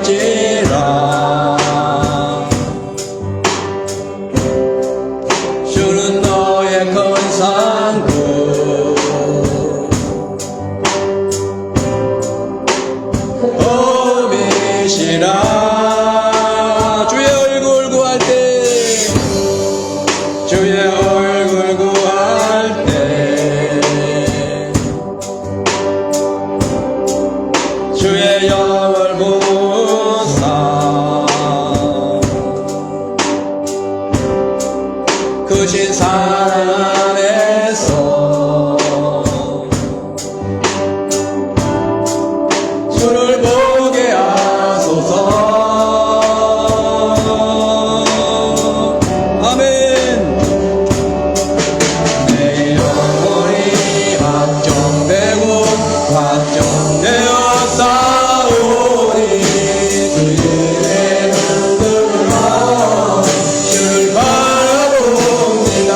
주는 너의 큰 산구 범이시라. 주의 얼굴 구할 때 주의 얼굴 구할 때 주의 영을 부사 크신 사랑 안에서 주를 보게 하소서. 확정되어 싸우니 주의 눈으로 주를 바라봅니다.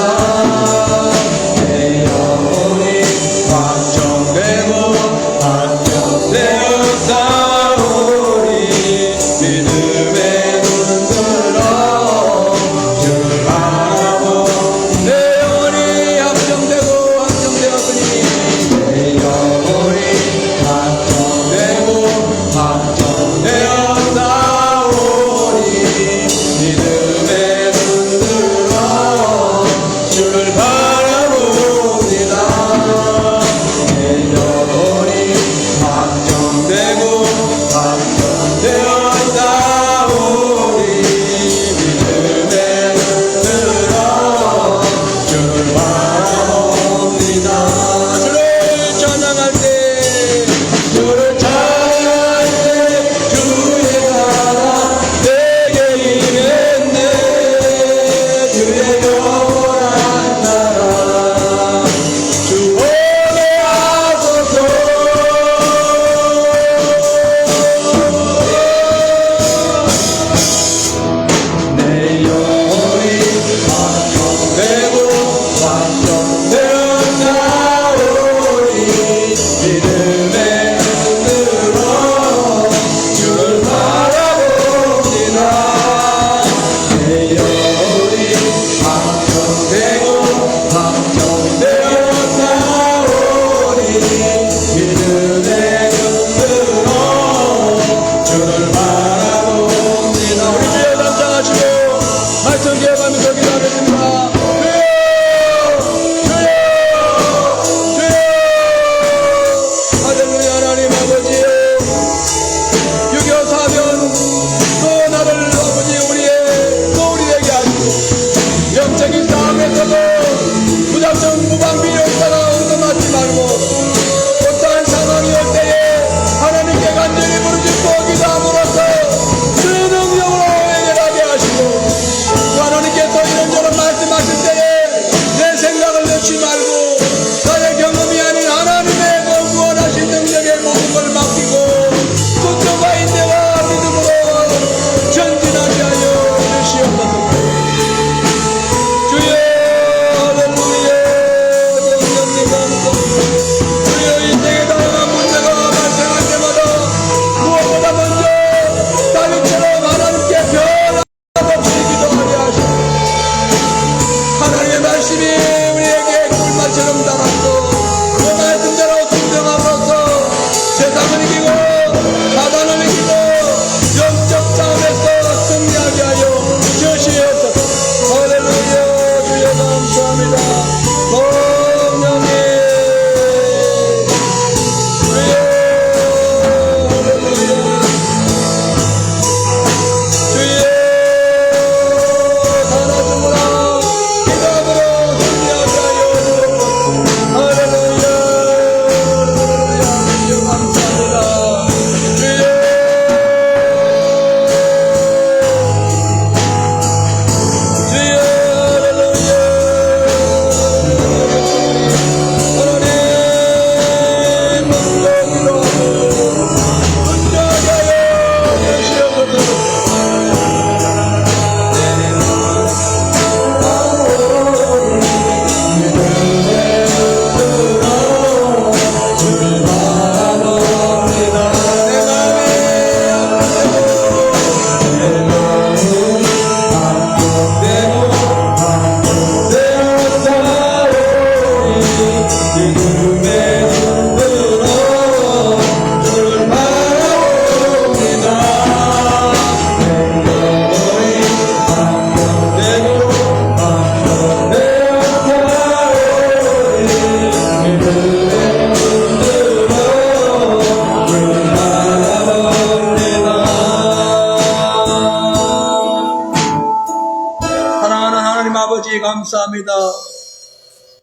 아버지 감사합니다.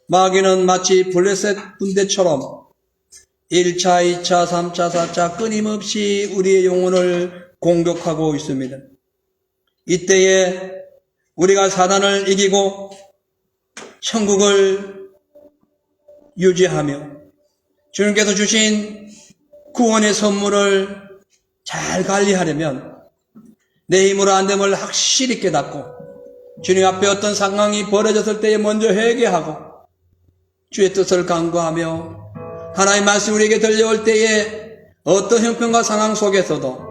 마귀는 마치 블레셋 군대처럼 1차, 2차, 3차, 4차 끊임없이 우리의 영혼을 공격하고 있습니다. 이때에 우리가 사단을 이기고 천국을 유지하며 주님께서 주신 구원의 선물을 잘 관리하려면 내 힘으로 안 됨을 확실히 깨닫고 주님 앞에 어떤 상황이 벌어졌을 때에 먼저 회개하고 주의 뜻을 간구하며 하나님의 말씀이 우리에게 들려올 때에 어떤 형편과 상황 속에서도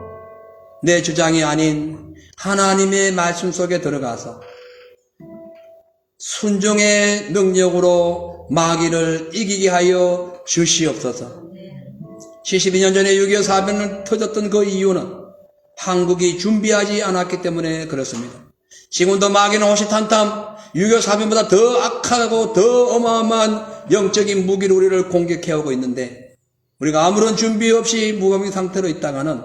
내 주장이 아닌 하나님의 말씀 속에 들어가서 순종의 능력으로 마귀를 이기게 하여 주시옵소서. 72년 전에 6.25 사변을 터졌던 그 이유는 한국이 준비하지 않았기 때문에 그렇습니다. 지금도 마귀는 호시탐탐 6.25 사변보다 더 악하고 더 어마어마한 영적인 무기로 우리를 공격해오고 있는데 우리가 아무런 준비 없이 무방비 상태로 있다가는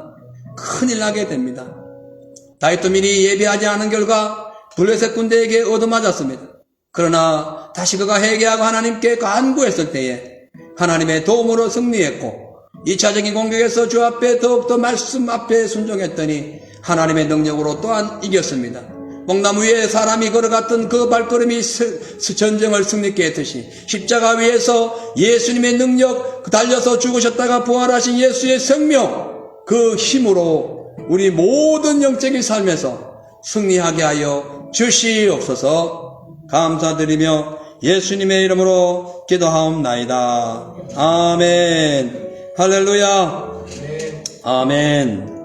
큰일 나게 됩니다. 다윗도 미리 예비하지 않은 결과 블레셋 군대에게 얻어맞았습니다. 그러나 다시 그가 회개하고 하나님께 간구했을 때에 하나님의 도움으로 승리했고 2차적인 공격에서 주 앞에 더욱더 말씀 앞에 순종했더니 하나님의 능력으로 또한 이겼습니다. 뽕나무 위에 사람이 걸어갔던 그 발걸음이 전쟁을 승리케 했듯이 십자가 위에서 예수님의 능력, 달려서 죽으셨다가 부활하신 예수의 생명, 그 힘으로 우리 모든 영적인 삶에서 승리하게 하여 주시옵소서. 감사드리며 예수님의 이름으로 기도하옵나이다. 아멘. 할렐루야. 아멘.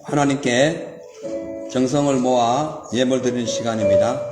하나님께 정성을 모아 예물 드리는 시간입니다.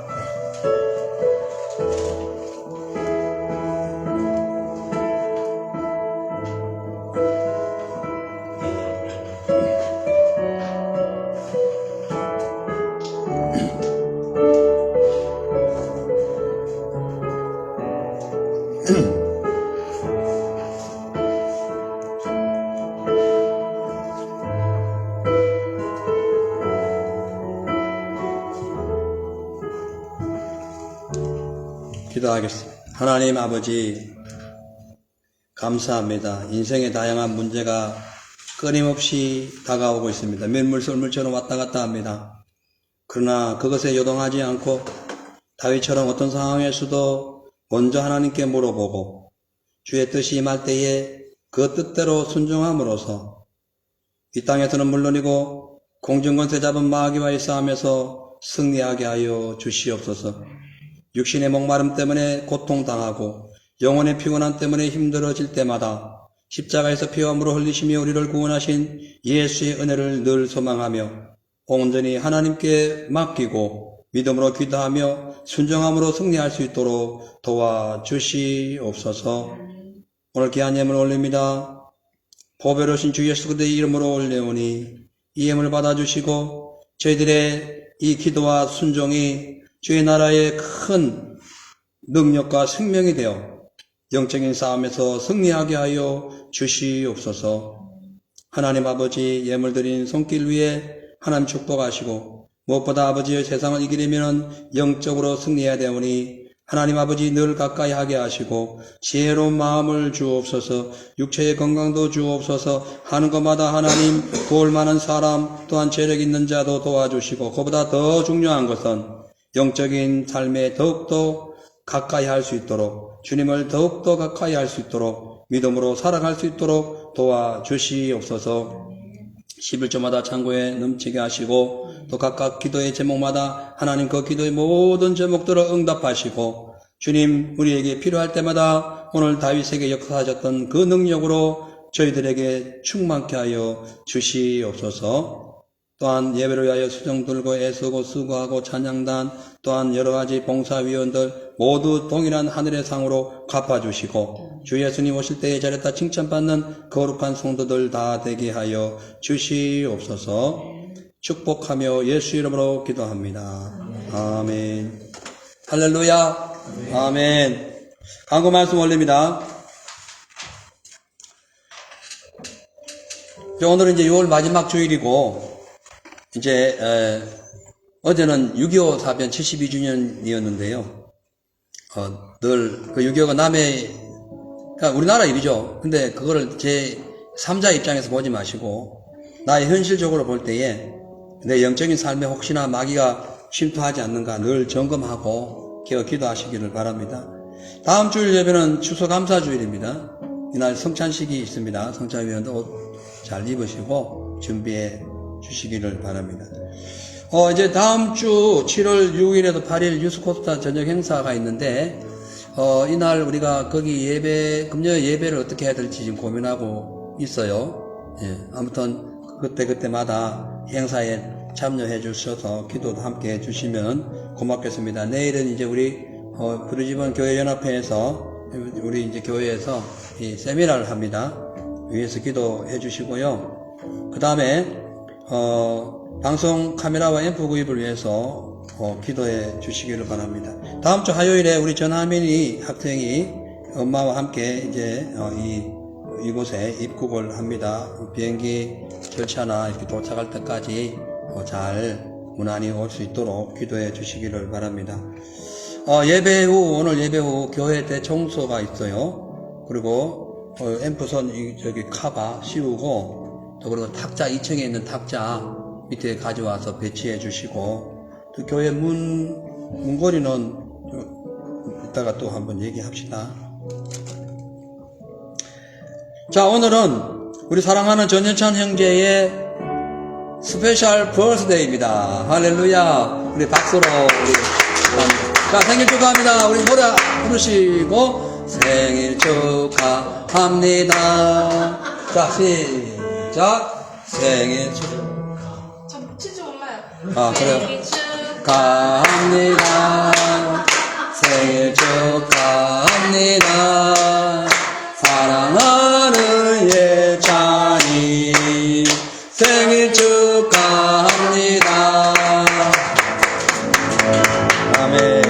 기도하겠습니다. 하나님 아버지 감사합니다. 인생의 다양한 문제가 끊임없이 다가오고 있습니다. 맨물 썰물처럼 왔다 갔다 합니다. 그러나 그것에 요동하지 않고 다윗처럼 어떤 상황에서도 먼저 하나님께 물어보고 주의 뜻이 임할 때에 그 뜻대로 순종함으로써 이 땅에서는 물론이고 공중권세 잡은 마귀와의 싸움에서 승리하게 하여 주시옵소서. 육신의 목마름 때문에 고통당하고 영혼의 피곤함 때문에 힘들어질 때마다 십자가에서 피와 물을 흘리시며 우리를 구원하신 예수의 은혜를 늘 소망하며 온전히 하나님께 맡기고 믿음으로 기도하며 순종함으로 승리할 수 있도록 도와주시옵소서. 오늘 귀한 예물 올립니다. 보배로우신 주 예수 그리스도의 이름으로 올려오니 이 예물을 받아주시고 저희들의 이 기도와 순종이 주의 나라의 큰 능력과 생명이 되어 영적인 싸움에서 승리하게 하여 주시옵소서. 하나님 아버지 예물 드린 손길 위에 하나님 축복하시고 무엇보다 아버지의 세상을 이기려면 영적으로 승리해야 되오니 하나님 아버지 늘 가까이 하게 하시고 지혜로운 마음을 주옵소서. 육체의 건강도 주옵소서. 하는 것마다 하나님 도울 만한 사람 또한 재력 있는 자도 도와주시고 그보다 더 중요한 것은 영적인 삶에 더욱더 가까이 할 수 있도록 주님을 더욱더 가까이 할 수 있도록 믿음으로 살아갈 수 있도록 도와주시옵소서. 11조마다 창고에 넘치게 하시고 또 각각 기도의 제목마다 하나님 그 기도의 모든 제목들을 응답하시고 주님 우리에게 필요할 때마다 오늘 다윗에게 역사하셨던 그 능력으로 저희들에게 충만케 하여 주시옵소서. 또한 예배를 위하여 수정 들고 애쓰고 수고하고 찬양단 또한 여러가지 봉사위원들 모두 동일한 하늘의 상으로 갚아주시고 주 예수님 오실 때에 잘했다 칭찬받는 거룩한 성도들 다 되게 하여 주시옵소서. 축복하며 예수 이름으로 기도합니다. 아멘. 할렐루야. 아멘. 강구 말씀 올립니다. 오늘은 이제 6월 마지막 주일이고 이제 어제는 6.25 사변 72주년이었는데요. 늘 그 6.25가 그러니까 우리나라 일이죠. 근데 그거를 제 3자 입장에서 보지 마시고 나의 현실적으로 볼 때에 내 영적인 삶에 혹시나 마귀가 침투하지 않는가 늘 점검하고 기도하시기를 바랍니다. 다음 주일 예배는 추수감사주일입니다. 이날 성찬식이 있습니다. 성찬위원도 옷 잘 입으시고 준비해 주시기를 바랍니다. 이제 다음 주 7월 6일에도 8일 유스코스타 저녁 행사가 있는데, 이날 우리가 거기 금요 예배를 어떻게 해야 될지 지금 고민하고 있어요. 예, 아무튼 그때마다 행사에 참여해 주셔서 기도도 함께 해 주시면 고맙겠습니다. 내일은 이제 우리, 부르지번 교회연합회에서 우리 이제 교회에서 이 세미나를 합니다. 위에서 기도해 주시고요. 그 다음에, 방송 카메라와 앰프 구입을 위해서 기도해 주시기를 바랍니다. 다음 주 화요일에 우리 전하민이 학생이 엄마와 함께 이제 이곳에 입국을 합니다. 비행기 절차나 이렇게 도착할 때까지 잘 무난히 올 수 있도록 기도해 주시기를 바랍니다. 오늘 예배 후 교회 대청소가 있어요. 그리고 앰프선 저기 카바 씌우고 또 그리고 탁자 2층에 있는 탁자 밑에 가져와서 배치해 주시고 또 교회 문고리는 이따가 또 한번 얘기합시다. 자, 오늘은 우리 사랑하는 전현찬 형제의 스페셜 버스데이입니다. 할렐루야. 우리 박수로 자, 생일 축하합니다. 우리 노래 부르시고 생일 축하합니다. 자, 시작. 생일 축하. 저 진짜 몰라요. 그래요. 생일 축하합니다. 생일 축하합니다. 사랑하는 예찬이 생일 축하합니다. 아멘.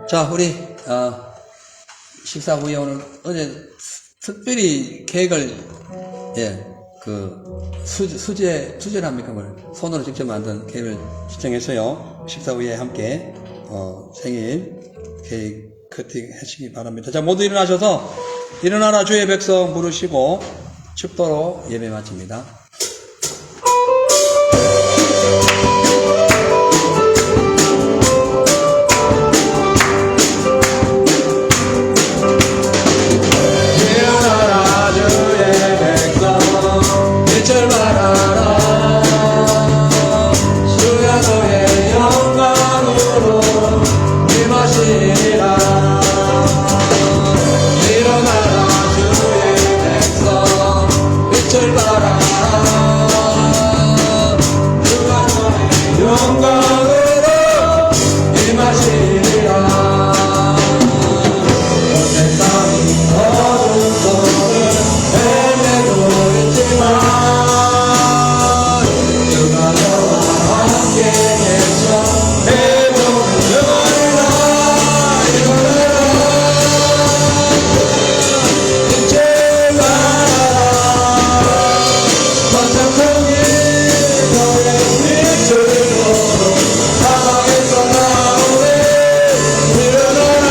자, 우리 식사 후에 오늘 어제 특별히 케이크를 수제랍니까? 손으로 직접 만든 케이크를 시청했어요. 식사 후에 함께 생일 케이크 커팅 하시기 바랍니다. 자, 모두 일어나셔서 일어나라 주의 백성 부르시고 축도로 예배 마칩니다. 일어나라 주의 백성 빛을 발하라 주야 너의 영광으로 임하시리라. 일어나라 주의 백성 빛을 발하라 주야 너의 영광으로 임하시리라. 세상이 어둠 속을 헤매고 있지만 주가 너와 함께 계셔 해보는 영원이라. 일어나라 빛을 발하라 번쩍하니 너의 빛으로 사방에서 나오네. 일어나라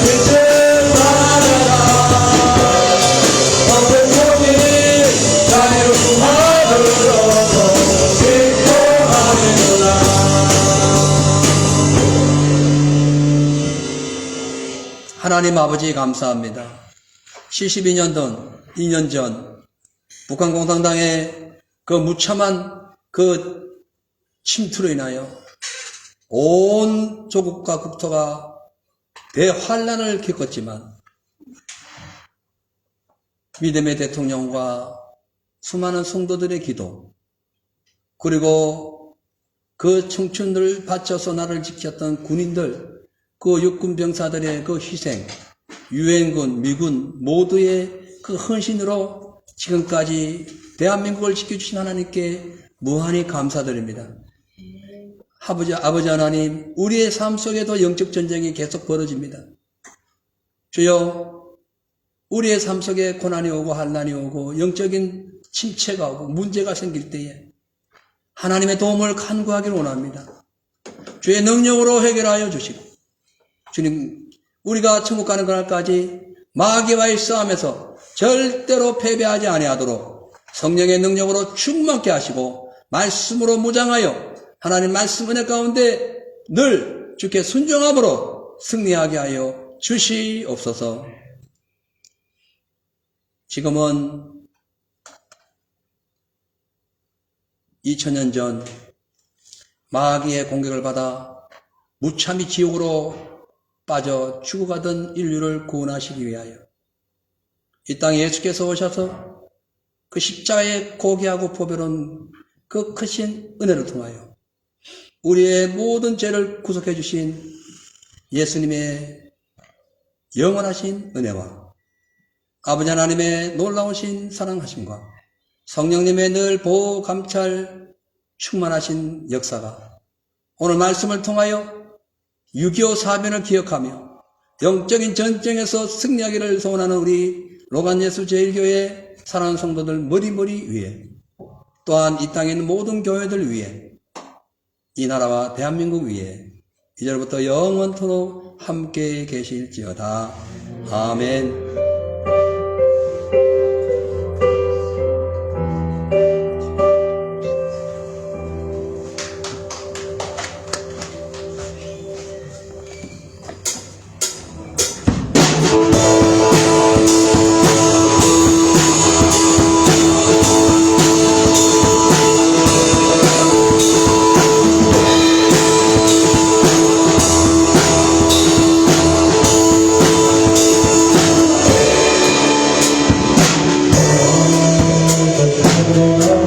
빛을 발하라 어떤 손이 자유하도록 기뻐하리로라. 하나님 아버지 감사합니다. 2년 전 북한 공산당의 그 무참한 그 침투로 인하여 온 조국과 국토가 대환란을 겪었지만 믿음의 대통령과 수많은 성도들의 기도 그리고 그 청춘들을 바쳐서 나를 지켰던 군인들 그 육군 병사들의 그 희생 유엔군 미군 모두의 그 헌신으로 지금까지 대한민국을 지켜주신 하나님께 무한히 감사드립니다. 아버지 하나님, 우리의 삶 속에도 영적 전쟁이 계속 벌어집니다. 주여, 우리의 삶 속에 고난이 오고 환난이 오고 영적인 침체가 오고 문제가 생길 때에 하나님의 도움을 간구하기를 원합니다. 주의 능력으로 해결하여 주시고 주님, 우리가 천국 가는 그날까지 마귀와의 싸움에서 절대로 패배하지 아니하도록 성령의 능력으로 충만케 하시고 말씀으로 무장하여 하나님 말씀 은혜 가운데 늘 주께 순종함으로 승리하게 하여 주시옵소서. 지금은 2000년 전 마귀의 공격을 받아 무참히 지옥으로 빠져 죽어가던 인류를 구원하시기 위하여 이 땅에 예수께서 오셔서 그 십자가의 고귀하고 보배로운 그 크신 은혜를 통하여 우리의 모든 죄를 구속해 주신 예수님의 영원하신 은혜와 아버지 하나님의 놀라우신 사랑하심과 성령님의 늘 보호 감찰 충만하신 역사가 오늘 말씀을 통하여 6.25 사변을 기억하며 영적인 전쟁에서 승리하기를 소원하는 우리 로간예수 제1교회 사랑하는 성도들 머리머리 위에 또한 이 땅에 있는 모든 교회들 위에 이 나라와 대한민국 위에 이제부터 영원토록 함께 계실지어다. 아멘. Oh